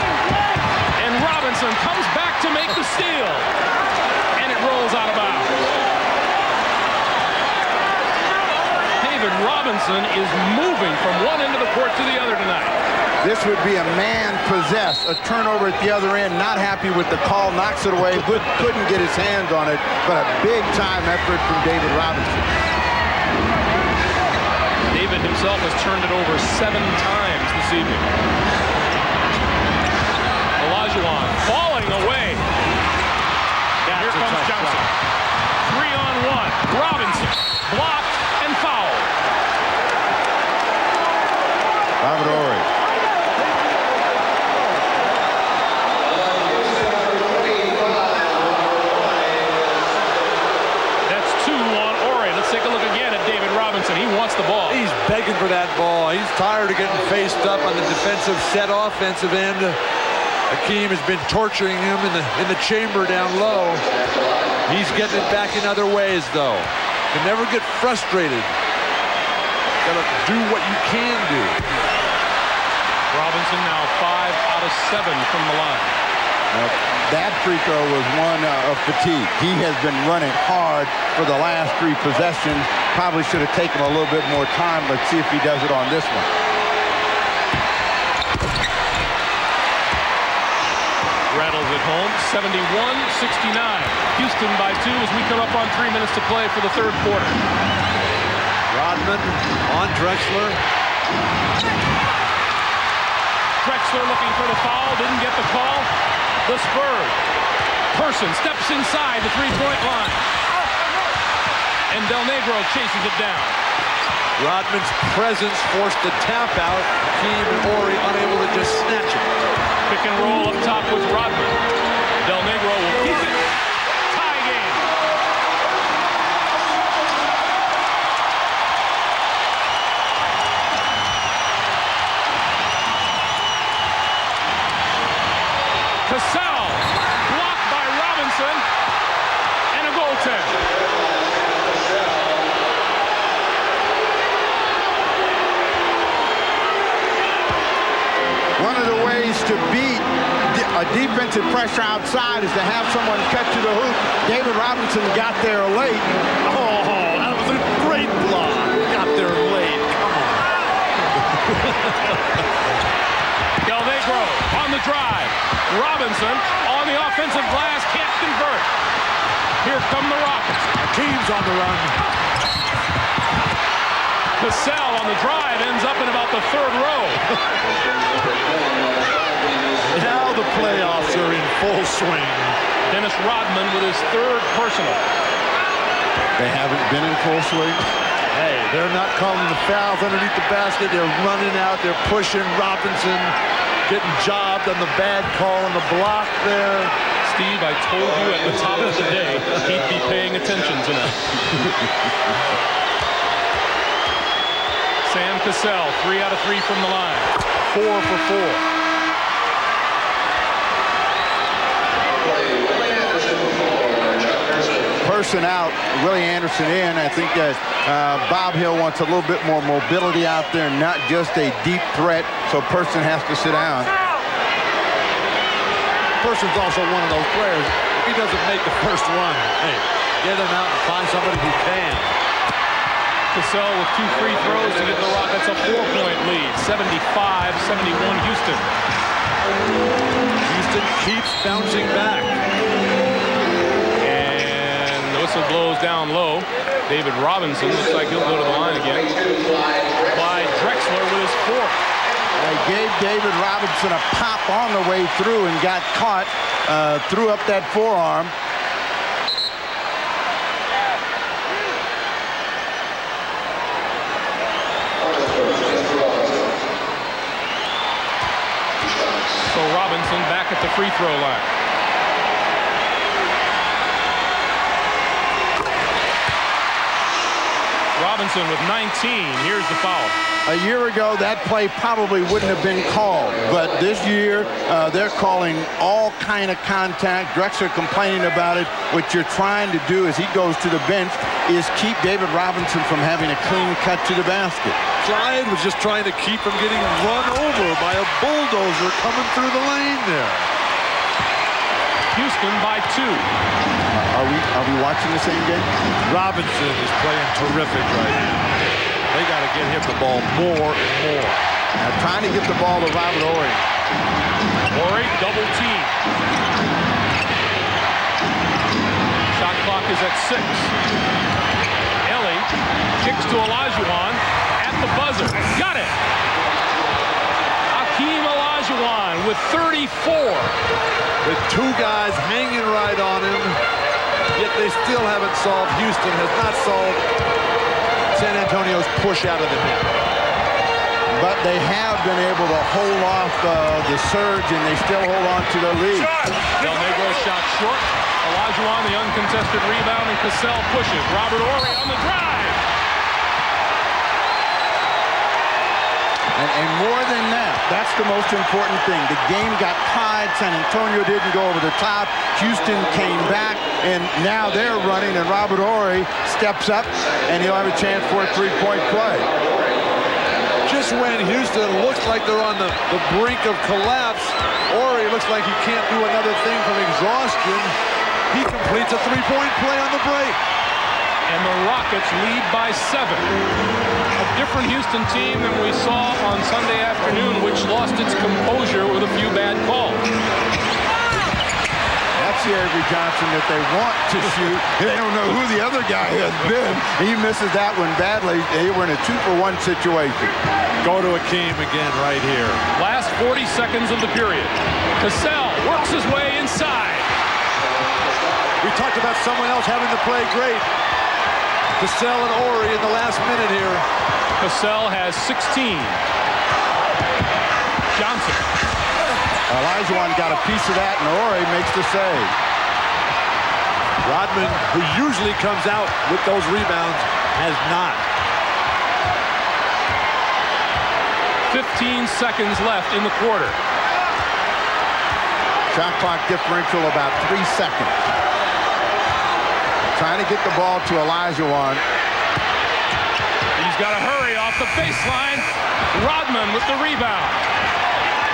And Robinson comes back to make the steal. And it rolls out of bounds. David Robinson is moving from one end of the court to the other tonight. This would be a man possessed, a turnover at the other end, not happy with the call, knocks it away, but couldn't get his hands on it, but a big time effort from David Robinson. David himself has turned it over 7 times this evening. Olajuwon falling away. Here comes Johnson. 3-on-1. Robinson blocked and fouled. Robert Horry. That's 2 on Horry. Let's take a look again at David Robinson. He wants the ball. He's begging for that ball. He's tired of getting faced up on the defensive set offensive end. Hakeem has been torturing him in the chamber down low. He's getting it back in other ways, though. Can never get frustrated. Gotta do what you can do. Robinson now 5 out of 7 from the line. That free throw was one of fatigue. He has been running hard for the last 3 possessions. Probably should have taken a little bit more time. Let's see if he does it on this one. Rattles it home, 71-69. Houston by 2 as we come up on 3 minutes to play for the third quarter. Rodman on Drexler. Drexler looking for the foul, didn't get the call. The Spurs. Person steps inside the three-point line. And Del Negro chases it down. Rodman's presence forced the tap out. Hakeem and Horry unable to just snatch it. Pick and roll up top with Rodman. Del Negro will keep it. Tie game. Casal blocked by Robinson and a goaltend. One of the ways to beat a defensive pressure outside is to have someone cut to the hoop. David Robinson got there late. Oh, that was a great block. Got there late. Come on. Del Negro on the drive. Robinson on the offensive glass, can't convert. Here come the Rockets. Hakeem's on the run. Casal on the drive ends up in about the 3rd row. Now the playoffs are in full swing. Dennis Rodman with his 3rd personal. They haven't been in full swing. Hey, they're not calling the fouls underneath the basket. They're running out. They're pushing. Robinson getting jobbed on the bad call on the block there. Steve, I told you at the top of the day he'd be paying attention tonight. Sam Cassell, 3 out of 3 from the line. 4 for 4. Person out, Willie Anderson in. I think that Bob Hill wants a little bit more mobility out there, not just a deep threat, so Person has to sit down. Person's also one of those players. If he doesn't make the first one, hey, get him out and find somebody who can. Cassell with 2 free throws to give the Rockets a 4-point lead. 75-71 Houston. Houston keeps bouncing back. Whistle blows down low. David Robinson looks like he'll go to the line again. Clyde Drexler with his 4th. They gave David Robinson a pop on the way through and got caught, threw up that forearm. So Robinson back at the free throw line. Robinson with 19. Here's the foul. A year ago, that play probably wouldn't have been called, but this year they're calling all kind of contact. Drexler complaining about it. What you're trying to do as he goes to the bench is keep David Robinson from having a clean cut to the basket. Clyde was just trying to keep him getting run over by a bulldozer coming through the lane there. Houston by 2. Are we watching the same game? Robinson is playing terrific right now. They got to get him the ball more and more. Now trying to get the ball to Robert Horry. Horry double team. Shot clock is at 6. Ellie kicks to Olajuwon at the buzzer. Got it. Hakeem Olajuwon with 34. With 2 guys hanging right on him, yet they still haven't solved. Houston has not solved San Antonio's push out of the net. But they have been able to hold off the surge, and they still hold on to their lead. Del Negro shot short. Olajuwon the uncontested rebound, and Cassell pushes. Robert Horry on the drive. And more than that, that's the most important thing. The game got tied. San Antonio didn't go over the top. Houston came back, and now they're running, and Robert Horry steps up, and he'll have a chance for a three-point play. Just when Houston looks like they're on the brink of collapse, Horry looks like he can't do another thing from exhaustion. He completes a three-point play on the break. And the Rockets lead by 7. A different Houston team than we saw on Sunday afternoon, which lost its composure with a few bad calls. That's the Avery Johnson that they want to shoot. They don't know who the other guy has been. He misses that one badly. They were in a 2-for-1 situation. Go to Hakeem again right here. Last 40 seconds of the period. Cassell works his way inside. We talked about someone else having to play great. Cassell and Horry in the last minute here. Cassell has 16. Johnson. Olajuwon got a piece of that, and Horry makes the save. Rodman, who usually comes out with those rebounds, has not. 15 seconds left in the quarter. Shot clock differential about 3 seconds. Trying to get the ball to Olajuwon. He's got to hurry off the baseline. Rodman with the rebound.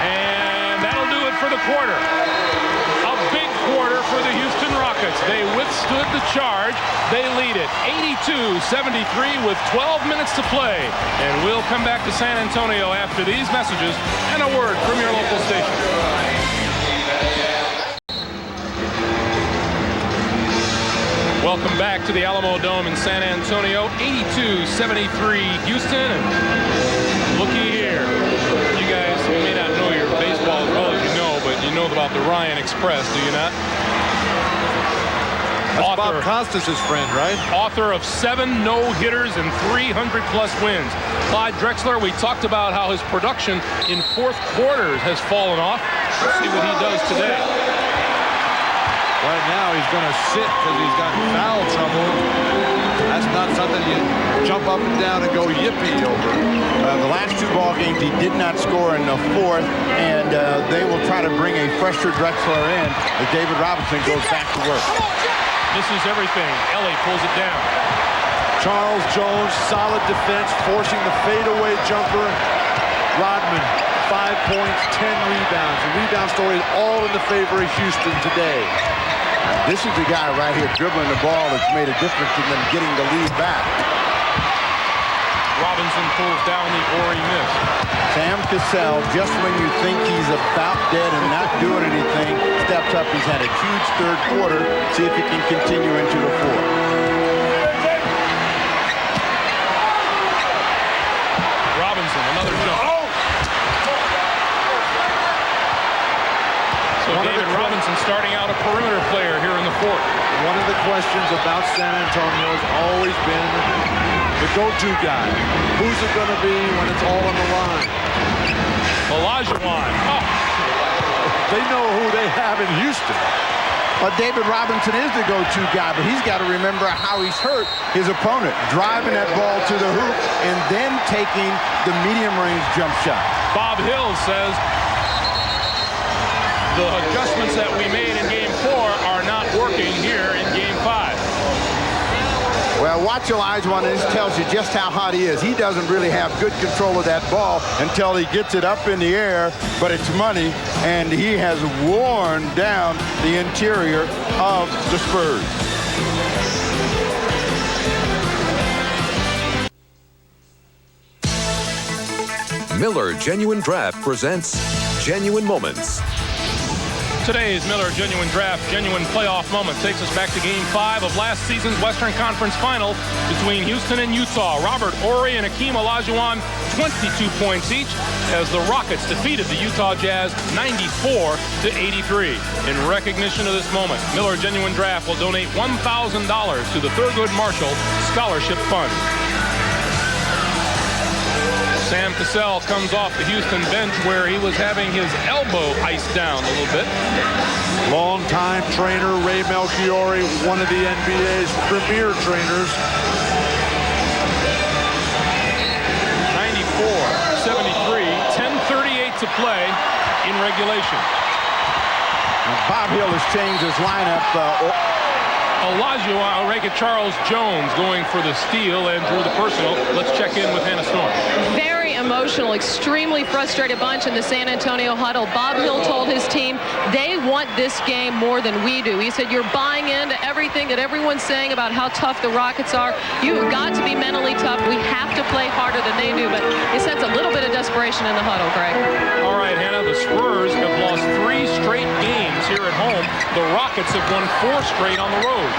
And that'll do it for the quarter. A big quarter for the Houston Rockets. They withstood the charge. They lead it 82-73 with 12 minutes to play. And we'll come back to San Antonio after these messages and a word from your local station. Welcome back to the Alamo Dome in San Antonio. 82-73 Houston. And looky here. You guys may not know your baseball as well as you know, but you know about the Ryan Express, do you not? That's Bob Costas' friend, right? Author of 7 no-hitters and 300-plus wins. Clyde Drexler, we talked about how his production in fourth quarters has fallen off. Let's see what he does today. Right now, he's going to sit because he's got foul trouble. That's not something you jump up and down and go yippee over. The last 2 ball games, he did not score in the fourth, and they will try to bring a fresher Drexler in as David Robinson goes back to work. Misses everything. Ellie pulls it down. Charles Jones, solid defense, forcing the fadeaway jumper. Rodman, 5 points, 10 rebounds. The rebound story is all in the favor of Houston today. This is the guy right here dribbling the ball that's made a difference in them getting the lead back. Robinson pulls down the Horry miss. Sam Cassell, just when you think he's about dead and not doing anything, steps up. He's had a huge third quarter. See if he can continue into the fourth. Robinson, another jump. So David Robinson starting out a perimeter player here in the fourth. One of the questions about San Antonio has always been the go-to guy. Who's it going to be when it's all on the line? Olajuwon. Oh. They know who they have in Houston. But David Robinson is the go-to guy, but he's got to remember how he's hurt his opponent, driving that ball to the hoop and then taking the medium-range jump shot. Bob Hill says the adjustments that we made in Game 4 are not working here in Game 5. Well, watch Olajuwon, and this tells you just how hot he is. He doesn't really have good control of that ball until he gets it up in the air, but it's money, and he has worn down the interior of the Spurs. Miller Genuine Draft presents Genuine Moments. Today's Miller Genuine Draft Genuine Playoff Moment takes us back to Game 5 of last season's Western Conference Final between Houston and Utah. Robert Horry and Hakeem Olajuwon, 22 points each, as the Rockets defeated the Utah Jazz 94-83. In recognition of this moment, Miller Genuine Draft will donate $1,000 to the Thurgood Marshall Scholarship Fund. Sam Cassell comes off the Houston bench where he was having his elbow iced down a little bit. Longtime trainer Ray Melchiori, one of the NBA's premier trainers. 94-73, 10:38 to play in regulation. Now, Bob Hill has changed his lineup. Olajuwon, Charles Jones going for the steal and drew the personal. Let's check in with Hannah Storm. Very emotional, extremely frustrated bunch in the San Antonio huddle. Bob Hill told his team they want this game more than we do. He said, you're buying into everything that everyone's saying about how tough the Rockets are. You've got to be mentally tough. We have to play harder than they do. But he sense a little bit of desperation in the huddle, Greg. All right, Hannah, the Spurs have lost 3 straight games here at home. The Rockets have won 4 straight on the road.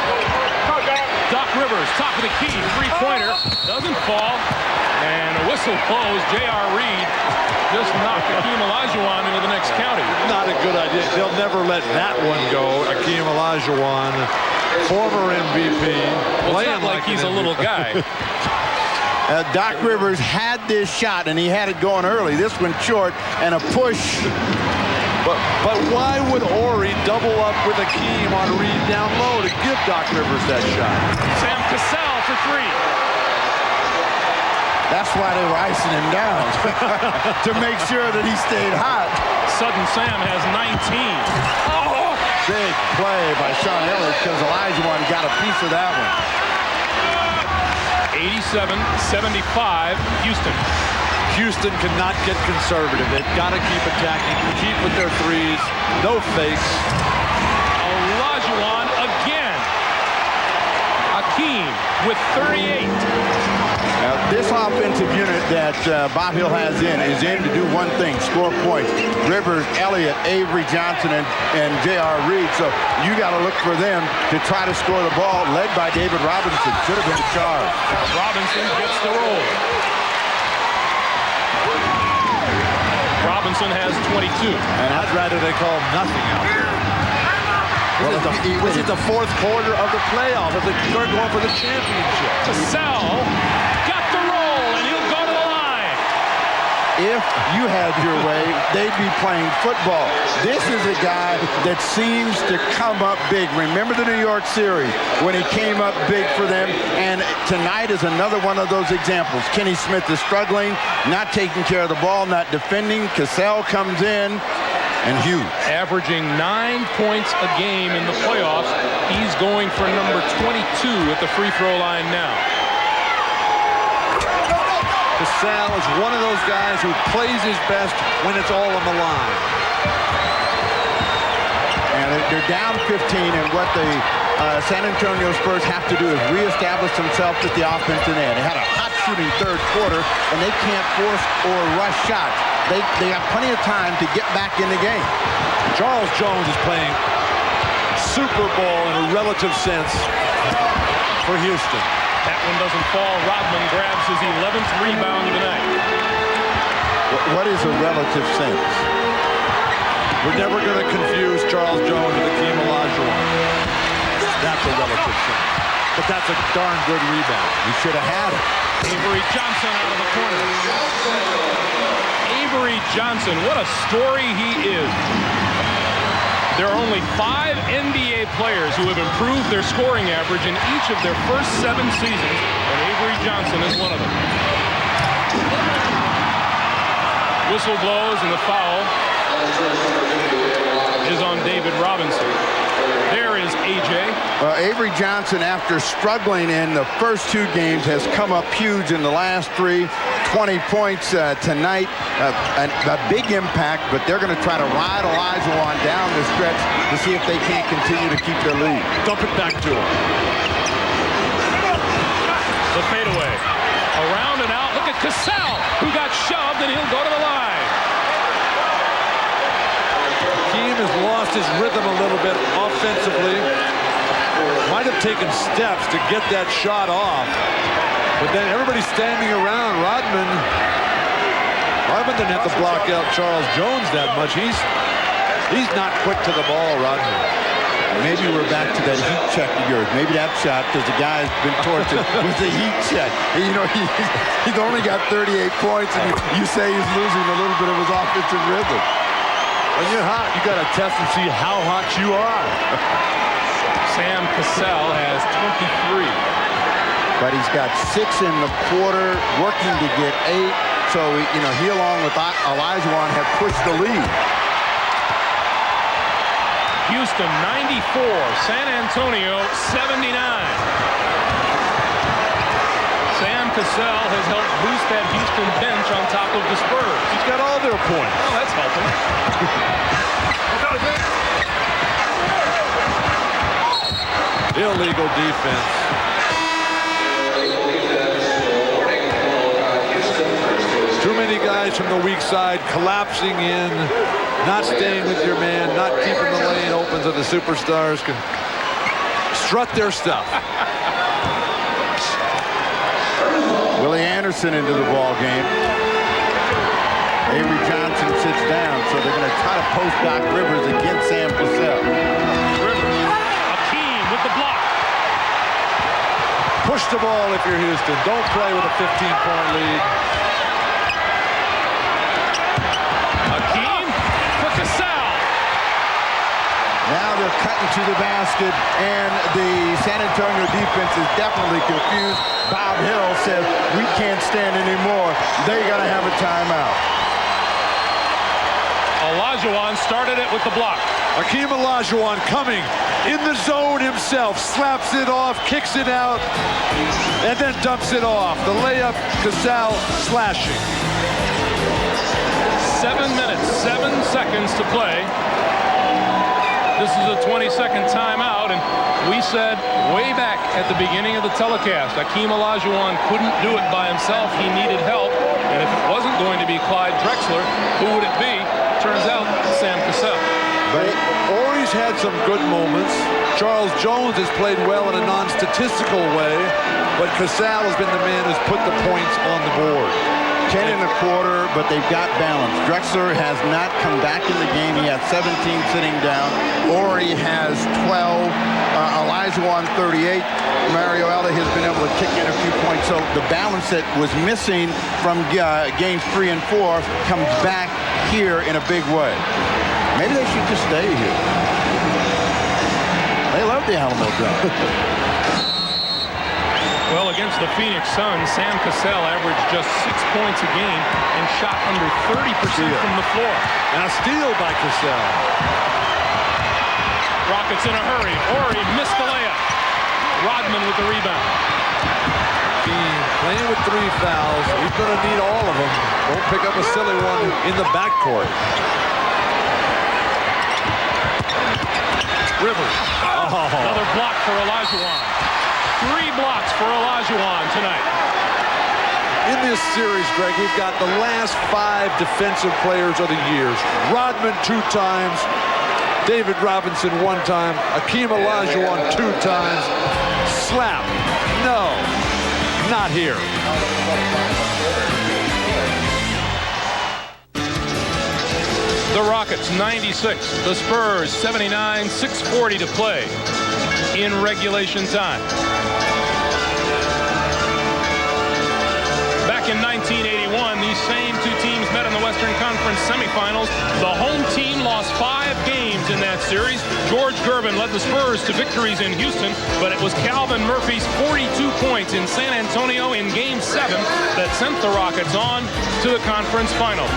Doc Rivers, top of the key, three-pointer, doesn't fall, and a whistle blows. J.R. Reed just knocked Hakeem Olajuwon into the next county. Not a good idea. They'll never let that one go. Hakeem Olajuwon, former MVP. Well, it's not like he's a little guy. Doc Rivers had this shot, and he had it going early. This one short, and a push. But why would Horry double up with Hakeem on Reed down low to give Doc Rivers that shot? Sam Cassell for 3. That's why they were icing him down, to make sure that he stayed hot. Sudden Sam has 19. Oh! Big play by Sean Elliott because Olajuwon got a piece of that one. 87-75, Houston. Houston cannot get conservative. They've got to keep attacking, keep with their threes, no fakes. Olajuwon again. Hakeem with 38. Now, this offensive unit that Bob Hill has is in to do one thing, score points. Rivers, Elliott, Avery Johnson, and J.R. Reed. So you got to look for them to try to score the ball, led by David Robinson. Should have been a charge. Robinson gets the roll. Robinson has 22. And I'd rather they call nothing out there. This is the fourth quarter of the playoff. They're going for the championship. Cassell got the roll, and he'll go to the line. If you had your way, they'd be playing football. This is a guy that seems to come up big. Remember the New York series when he came up big for them, and tonight is another one of those examples. Kenny Smith is struggling, not taking care of the ball, not defending. Cassell comes in, and huge. Averaging 9 points a game in the playoffs. He's going for number 22 at the free throw line now. Cassell is one of those guys who plays his best when it's all on the line. And they're down 15, and what the San Antonio Spurs have to do is reestablish themselves at the offensive end. They had a hot shooting third quarter, and they can't force or rush shots. They have plenty of time to get back in the game. Charles Jones is playing Super Bowl in a relative sense for Houston. That one doesn't fall. Rodman grabs his 11th rebound tonight. What is a relative sense? We're never going to confuse could say. But that's a darn good rebound. He should have had it. Avery Johnson out of the corner. Avery Johnson, what a story he is. There are only 5 NBA players who have improved their scoring average in each of their first 7 seasons, and Avery Johnson is one of them. Whistle blows, and the foul is on David Robinson. There is A.J. Avery Johnson, after struggling in the first 2 games, has come up huge in the last 3. 20 points tonight. A big impact, but they're going to try to ride Olajuwon down the stretch to see if they can't continue to keep their lead. Dump it back to him. The fadeaway. Around and out. Look at Cassell, who got shoved, and he'll go to the line. Team has lost his rhythm a little bit offensively. Might have taken steps to get that shot off. But then everybody's standing around. Rodman didn't have to block out Charles Jones that much. He's not quick to the ball, Rodman. Maybe we're back to that heat check of yours. Maybe that shot, because the guy's been tortured, was a heat check. And, you know, he's only got 38 points, and you say he's losing a little bit of his offensive rhythm. When you're hot, you got to test and see how hot you are. Sam Cassell has 23. But he's got 6 in the quarter, working to get 8. So, you know, he along with Olajuwon have pushed the lead. Houston 94, San Antonio 79. Sam Cassell has helped boost that Houston bench on top of the Spurs. He's got all their points. Oh, that's helping. Illegal defense. Too many guys from the weak side collapsing in, not staying with your man, not keeping the lane open so the superstars can strut their stuff. Willie Anderson into the ball game. Avery Johnson sits down, so they're going to try to post Doc Rivers against Sam Cassell. Rivers, Akeem with the block. Push the ball if you're Houston. Don't play with a 15-point lead. Akeem for Cassell. Now they're cutting to the basket, and the San Antonio defense is definitely confused. Bob Hill says, we can't stand anymore. They got to have a timeout. Olajuwon started it with the block. Hakeem Olajuwon coming in the zone himself, slaps it off, kicks it out, and then dumps it off. The layup, Cassell slashing. 7 minutes, 7 seconds to play. This is a 20-second timeout, and we said way back at the beginning of the telecast, Hakeem Olajuwon couldn't do it by himself. He needed help, and if it wasn't going to be Clyde Drexler, who would it be? Turns out, Sam Cassell. But Horry's had some good moments. Charles Jones has played well in a non-statistical way, but Cassell has been the man who's put the points on the board. 10 in the quarter, but they've got balance. Drexler has not come back in the game. He had 17 sitting down. Horry has 12. Olajuwon 38. Mario Ella has been able to kick in a few points. So the balance that was missing from games 3 and 4 comes back here in a big way. Maybe they should just stay here. They love the Alamo Dome. Well, against the Phoenix Suns, Sam Cassell averaged just 6 points a game and shot under 30% from the floor. And a steal by Cassell. Rockets in a hurry. Horry missed the layup. Rodman with the rebound. Playing with 3 fouls. He's going to need all of them. Don't pick up a silly one in the backcourt. Rivers. Oh. Another block for Olajuwon. 3 blocks for Olajuwon tonight. In this series, Greg, we've got the last 5 defensive players of the years. Rodman 2 times. David Robinson 1 time. Hakeem Olajuwon 2 times. Slap. No. Not here. The Rockets 96. The Spurs 79. 6:40 to play. in regulation time. Back in 1981, these same two teams met in the Western Conference semifinals. The home team lost 5 games in that series. George Gervin led the Spurs to victories in Houston, but it was Calvin Murphy's 42 points in San Antonio in Game 7 that sent the Rockets on to the conference final.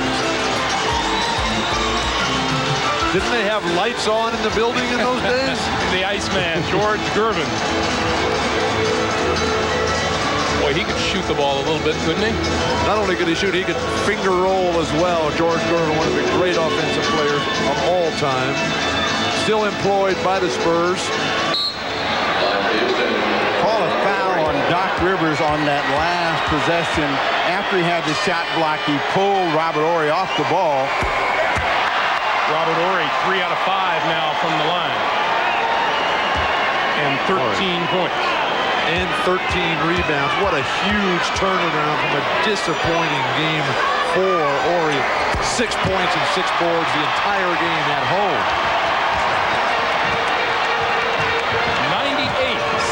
Didn't they have lights on in the building in those days? The Iceman, George Gervin. Boy, he could shoot the ball a little bit, couldn't he? Not only could he shoot, he could finger roll as well. George Gervin, one of the great offensive players of all time. Still employed by the Spurs. Call a foul on Doc Rivers on that last possession. After he had the shot block, he pulled Robert Horry off the ball. Robert Horry, 3 out of 5 now from the line. And 13 points. And 13 rebounds. What a huge turnaround from a disappointing game for Horry. 6 points and 6 boards the entire game at home.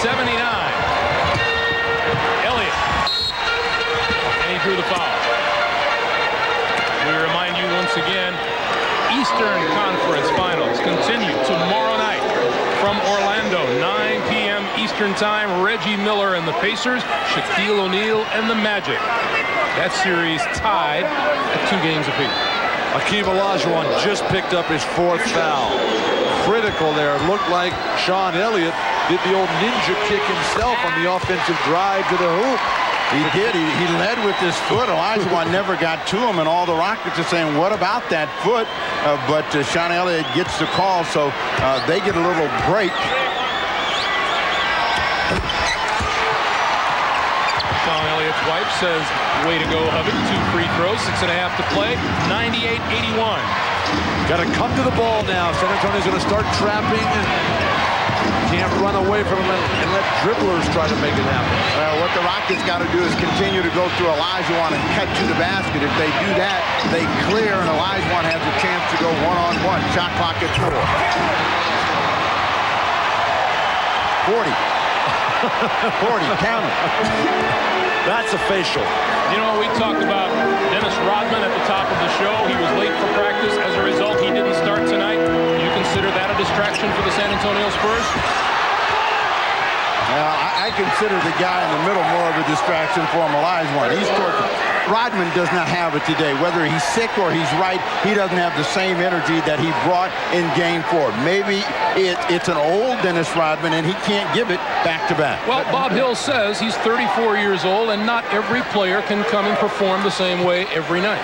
98-79. Elliott. And he drew the foul. We remind you once again, Eastern Conference Finals continue tomorrow night from Orlando, 9 p.m. Eastern Time. Reggie Miller and the Pacers, Shaquille O'Neal and the Magic. That series tied at 2 games apiece. Hakeem Olajuwon just picked up his 4th foul. Critical there. It looked like Sean Elliott did the old ninja kick himself on the offensive drive to the hoop. He did. He led with his foot. Olajuwon never got to him, and all the Rockets are saying, what about that foot? But Sean Elliott gets the call, so they get a little break. Sean Elliott's wife says, way to go, hubby. 2 free throws, 6.5 to play, 98-81. Got to come to the ball now. San Antonio's going to start trapping. Can't run away from him and let dribblers try to make it happen. What the Rockets got to do is continue to go through Olajuwon and cut to the basket. If they do that, they clear, and Olajuwon has a chance to go one-on-one. Shot clock at 4. 40. 40, count it. That's a facial. You know, we talked about Dennis Rodman at the top of the show. He was late for practice. As a result, he didn't start tonight. You consider that a distraction for the San Antonio Spurs? I consider the guy in the middle more of a distraction for him. Olajuwon. He's tortured. Rodman does not have it today. Whether he's sick or he's right, he doesn't have the same energy that he brought in Game 4. Maybe it's an old Dennis Rodman, and he can't give it back-to-back. Well, Bob Hill says he's 34 years old, and not every player can come and perform the same way every night.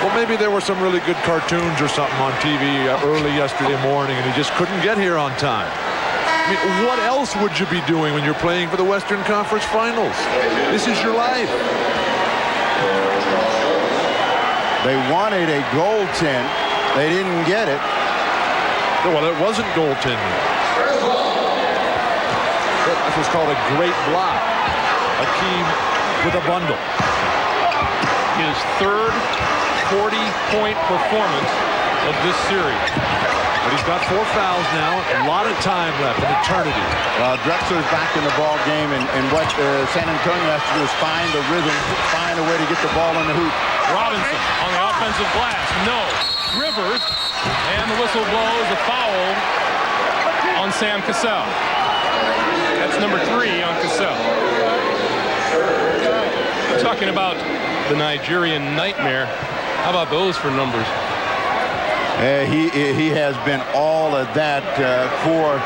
Well, maybe there were some really good cartoons or something on TV early yesterday morning, and he just couldn't get here on time. I mean, what else would you be doing when you're playing for the Western Conference Finals? This is your life. They wanted a goaltend. They didn't get it. Well, it wasn't goaltending. This was called a great block. Hakeem with a bundle. His 3rd 40-point performance of this series. But he's got 4 fouls now. A lot of time left, an eternity. Drexler's back in the ball game, and what San Antonio has to do is find the rhythm, find a way to get the ball in the hoop. Robinson on the offensive glass. No. Rivers, and the whistle blows a foul on Sam Cassell. That's number 3 on Cassell. We're talking about the Nigerian nightmare. How about those for numbers? He has been all of that for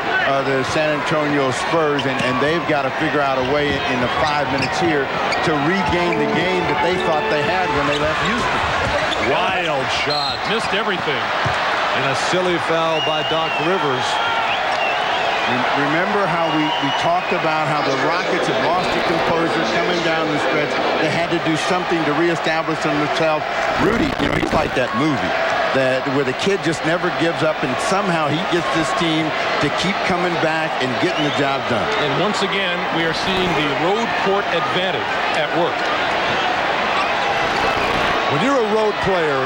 the San Antonio Spurs, and they've got to figure out a way in the 5 minutes here to regain the game that they thought they had when they left Houston. Wild shot. Missed everything. And a silly foul by Doc Rivers. Remember how we talked about how the Rockets had lost their composure coming down the stretch. They had to do something to reestablish themselves. Rudy, you know, he's like that movie where the kid just never gives up, and somehow he gets this team to keep coming back and getting the job done. And once again, we are seeing the road court advantage at work. When you're a road player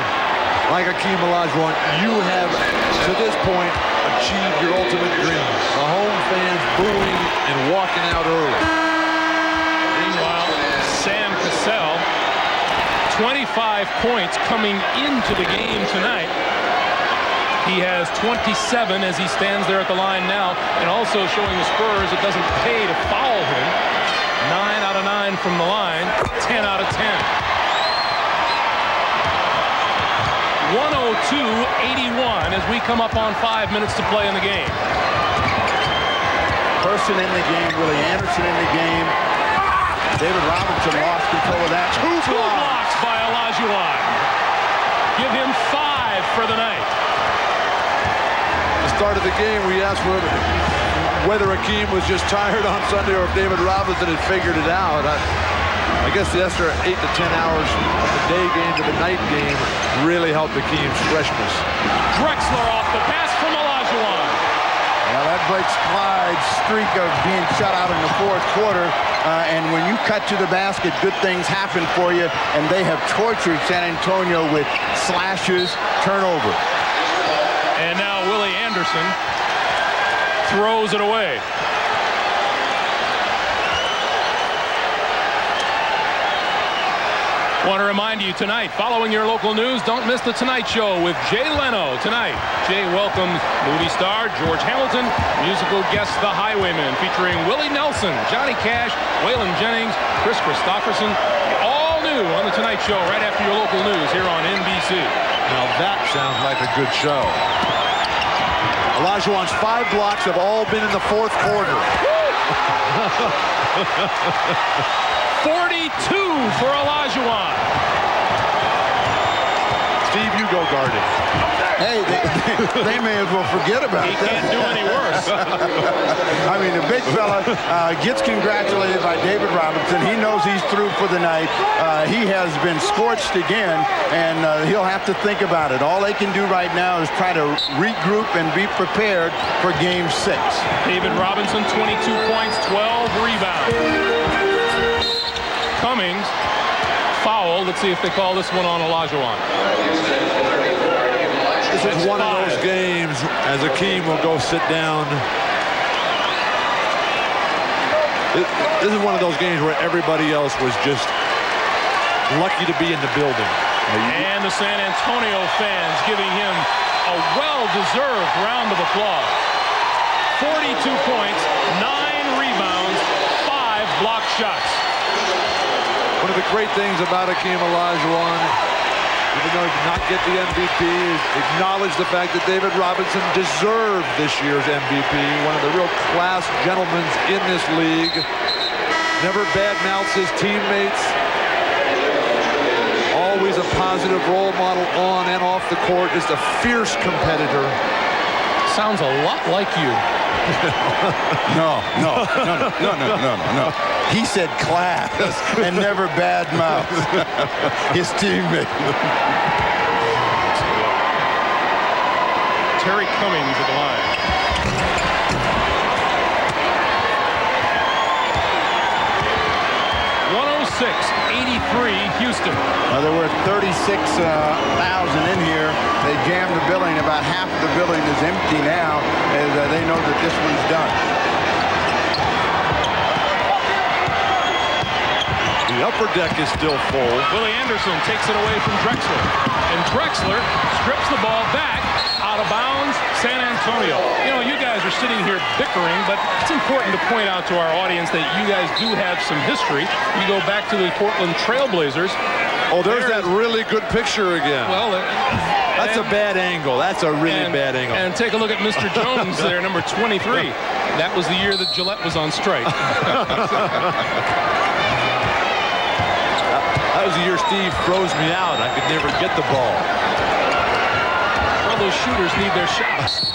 like Hakeem Olajuwon, you have, to this point, a achieved your ultimate dream. The home fans booing and walking out early. Meanwhile, Sam Cassell, 25 points coming into the game tonight. He has 27 as he stands there at the line now, and also showing the Spurs it doesn't pay to foul him. 9 out of 9 from the line, 10 out of 10. 102-81 as we come up on 5 minutes to play in the game. Person in the game, Willie Anderson in the game. David Robinson lost control of that. Two blocks by Olajuwon. Give him 5 for the night. The start of the game, we asked whether Akeem was just tired on Sunday or if David Robinson had figured it out. I guess the extra 8 to 10 hours of the day game to the night game really helped Akeem's freshness. Drexler off the pass from Olajuwon. Now that breaks Clyde's streak of being shut out in the fourth quarter. And when you cut to the basket, good things happen for you. And they have tortured San Antonio with slashes, turnover. And now Willie Anderson throws it away. Want to remind you tonight, following your local news, don't miss The Tonight Show with Jay Leno tonight. Jay welcomes movie star George Hamilton, musical guest The Highwaymen, featuring Willie Nelson, Johnny Cash, Waylon Jennings, Chris Christopherson. All new on The Tonight Show right after your local news here on NBC. Now that sounds like a good show. Olajuwon's 5 blocks have all been in the fourth quarter. 42 for Olajuwon. Steve, you go guard it. Hey, they may as well forget about He that. can't do any worse. I mean, the big fella gets congratulated by David Robinson. He knows he's through for the night. He has been scorched again, and he'll have to think about it. All they can do right now is try to regroup and be prepared for Game 6. David Robinson, 22 points, 12 rebounds. Cummings, foul. Let's see if they call this one on Olajuwon. This is one of those games as Akeem will go sit down. This is one of those games where everybody else was just lucky to be in the building. And the San Antonio fans giving him a well-deserved round of applause. 42 points, 9 rebounds, 5 block shots. One of the great things about Akeem Olajuwon, even though he did not get the MVP, is acknowledge the fact that David Robinson deserved this year's MVP. One of the real class gentlemen in this league. Never badmouths his teammates. Always a positive role model on and off the court. Just a fierce competitor. Sounds a lot like you. No. He said class and never badmouth his teammate. Terry Cummings at the line. Houston. There were 36,000 in here. They jammed the building. About half of the building is empty now, as they know that this one's done. The upper deck is still full. Willie Anderson takes it away from Drexler. And Drexler strips the ball back out of bounds, San Antonio. You know, you guys are sitting here bickering, but it's important to point out to our audience that you guys do have some history. You go back to the Portland Trailblazers. Oh, there's that really good picture again. Well, that's a bad angle. That's a really bad angle. And take a look at Mr. Jones there, number 23. That was the year that Gillette was on strike. That was the year Steve froze me out. I could never get the ball. Well, those shooters need their shots.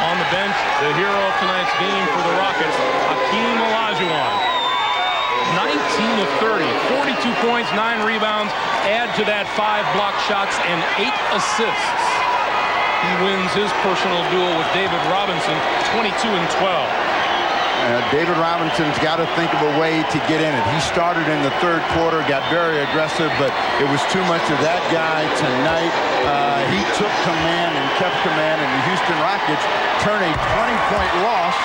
On the bench, the hero of tonight's game for the Rockets, Hakeem Olajuwon. 19 of 30, 42 points, 9 rebounds. Add to that 5 block shots and 8 assists. He wins his personal duel with David Robinson, 22 and 12. David Robinson's got to think of a way to get in it. He started in the third quarter, got very aggressive, but it was too much of that guy tonight. took command and kept command, and the Houston Rockets turn a 20-point loss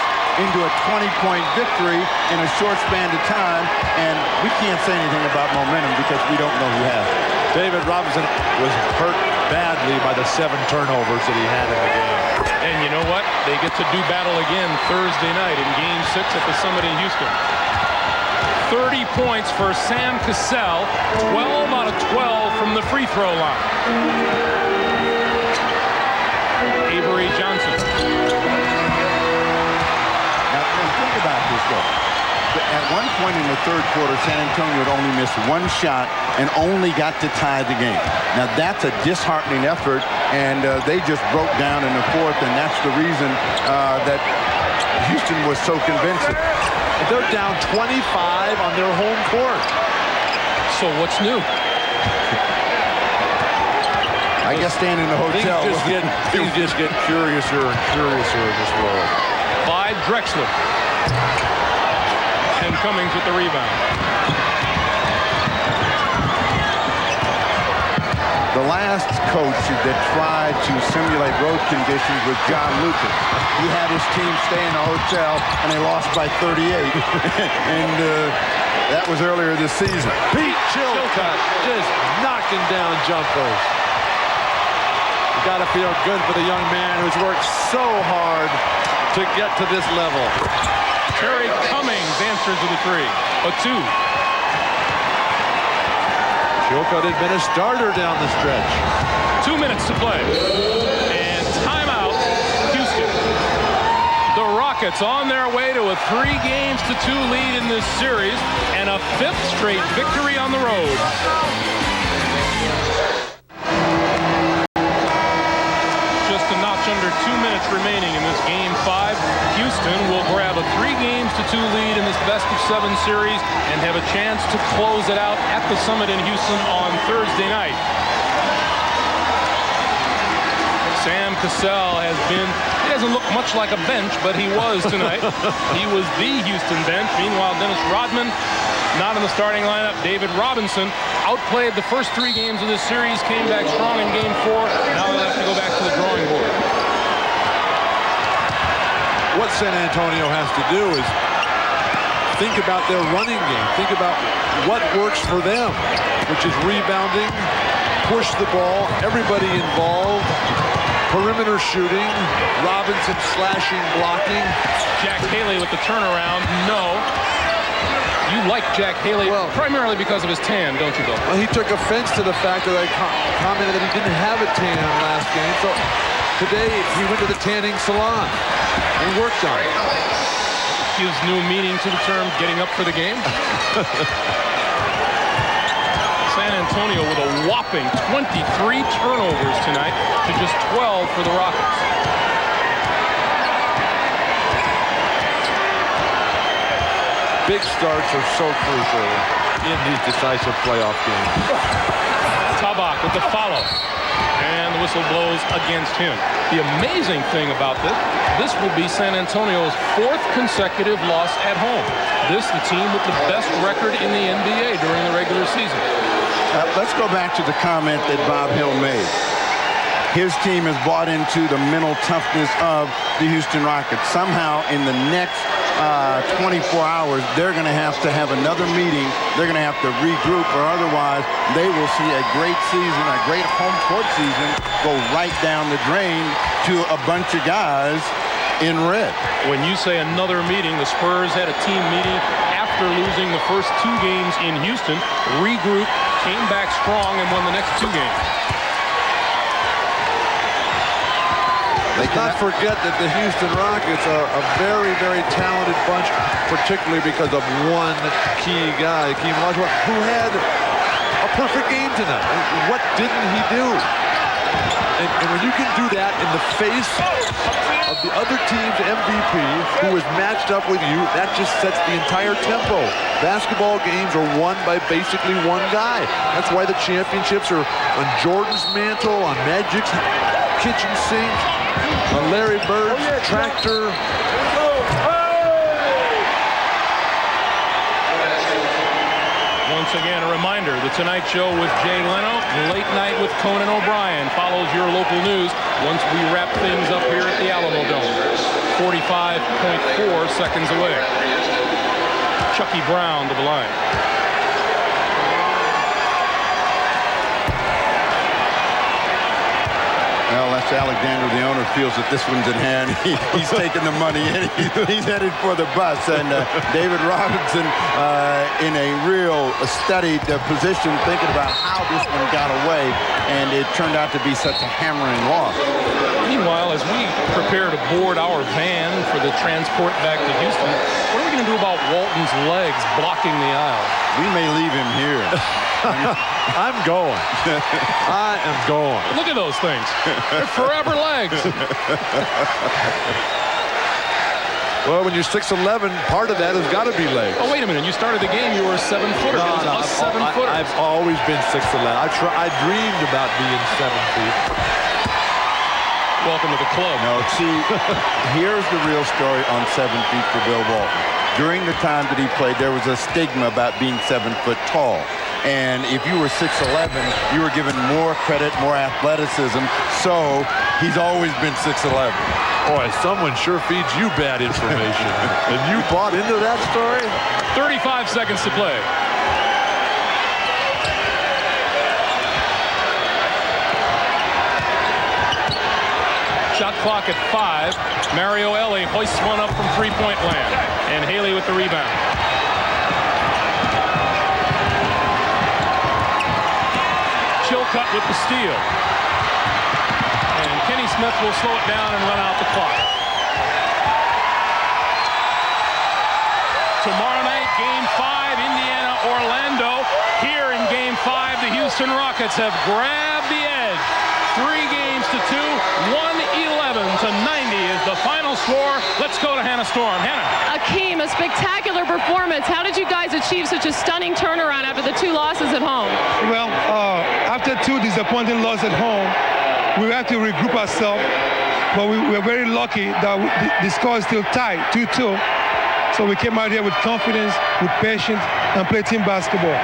into a 20-point victory in a short span of time, and we can't say anything about momentum because we don't know who has it. David Robinson was hurt badly by the 7 turnovers that he had in the game. And you know what? They get to do battle again Thursday night in Game 6 at the Summit in Houston. 30 points for Sam Cassell, 12 out of 12 from the free throw line. Avery Johnson. Now, think about this, though. At one point in the third quarter, San Antonio had only missed 1 shot and only got to tie the game. Now, that's a disheartening effort, and they just broke down in the fourth, and that's the reason that Houston was so convincing. They're down 25 on their home court. So what's new? I guess staying in the hotel. Things just get curiouser and curiouser in this world. Clyde Drexler. And Cummings with the rebound. The last coach that tried to simulate road conditions was John Lucas. He had his team stay in a hotel, and they lost by 38. And that was earlier this season. Pete Chilcott just knocking down jumpers. You got to feel good for the young man who's worked so hard to get to this level. Terry Cummings answers with a 3. A 2. Chilcott had been a starter down the stretch. 2 minutes to play. And timeout, Houston. The Rockets on their way to a 3-2 lead in this series and a 5th straight victory on the road. Just a notch under 2 minutes remaining in this Game 5. Houston will grab a 3-2 lead in this best-of-7 series and have a chance to close it out at the Summit in Houston on Thursday night. Sam Cassell he doesn't look much like a bench, but he was tonight. He was the Houston bench. Meanwhile, Dennis Rodman not in the starting lineup. David Robinson outplayed the first 3 games of this series, came back strong in Game 4. Now they'll have to go back to the drawing board. What San Antonio has to do is think about their running game. Think about what works for them, which is rebounding, push the ball, everybody involved, perimeter shooting, Robinson slashing, blocking. Jack Haley with the turnaround. No. You like Jack Haley primarily because of his tan, don't you, Bill? Well, he took offense to the fact that I commented that he didn't have a tan last game. So today he went to the tanning salon and worked on it. Gives new meaning to the term getting up for the game. San Antonio with a whopping 23 turnovers tonight to just 12 for the Rockets. Big starts are so crucial in these decisive playoff games. Tabak with the follow. And the whistle blows against him. The amazing thing about this will be San Antonio's 4th consecutive loss at home. This, the team with the best record in the NBA during the regular season. Let's go back to the comment that Bob Hill made. His team has bought into the mental toughness of the Houston Rockets. Somehow in the next 24 hours, they're going to have another meeting. They're going to have to regroup, or otherwise they will see a great season, a great home court season go right down the drain to a bunch of guys in red. When you say another meeting, the Spurs had a team meeting after losing the first 2 games in Houston, regrouped, came back strong, and won the next 2 games. Let's not forget that the Houston Rockets are a very, very talented bunch, particularly because of one key guy, Keem Olajuwon, who had a perfect game tonight. What didn't he do? And when you can do that in the face of the other team's MVP, who is matched up with you, that just sets the entire tempo. Basketball games are won by basically one guy. That's why the championships are on Jordan's mantle, on Magic's kitchen sink, on Larry Bird's tractor. Once again, a reminder, The Tonight Show with Jay Leno, Late Night with Conan O'Brien follows your local news once we wrap things up here at the Alamo Dome. 45.4 seconds away. Chucky Brown to the line. Well, that's Alexander, the owner, feels that this one's in hand. He's taking the money and he's headed for the bus. And David Robinson in a real studied position, thinking about how this one got away, and it turned out to be such a hammering loss. Meanwhile, as we prepare to board our van for the transport back to Houston, what are we going to do about Walton's legs blocking the aisle? We may leave him here. I'm going. I am going. Look at those things. They're forever legs. Well, when you're 6'11", part of that has got to be legs. Oh, wait a minute. You started the game, you were a 7-footer. No, us 7-footers. I've always been 6'11". I dreamed about being 7 feet. Welcome to the club. No, see, here's the real story on 7 feet for Bill Walton. During the time that he played, there was a stigma about being 7 foot tall. And if you were 6'11", you were given more credit, more athleticism. So he's always been 6'11". Boy, someone sure feeds you bad information. And you bought into that story? 35 seconds to play. Shot clock at 5. Mario Ellie hoists one up from three-point land. And Haley with the rebound. Chilcutt with the steal. And Kenny Smith will slow it down and run out the clock. Tomorrow night, Game 5, Indiana-Orlando. Here in Game 5, the Houston Rockets have grabbed the edge. 3 games to 2, 111-90 is the final score. Let's go to Hannah Storm. Hannah. Akeem, a spectacular performance. How did you guys achieve such a stunning turnaround after the 2 losses at home? Well, after 2 disappointing losses at home, we had to regroup ourselves, but we were very lucky that the score is still tied, 2-2. So we came out here with confidence, with patience, and played team basketball.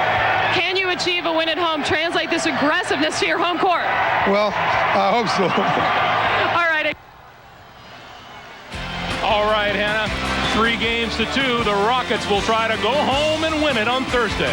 Can you achieve a win at home? Translate this aggressiveness to your home court? Well, I hope so. All right, Hannah. 3 games to 2. The Rockets will try to go home and win it on Thursday.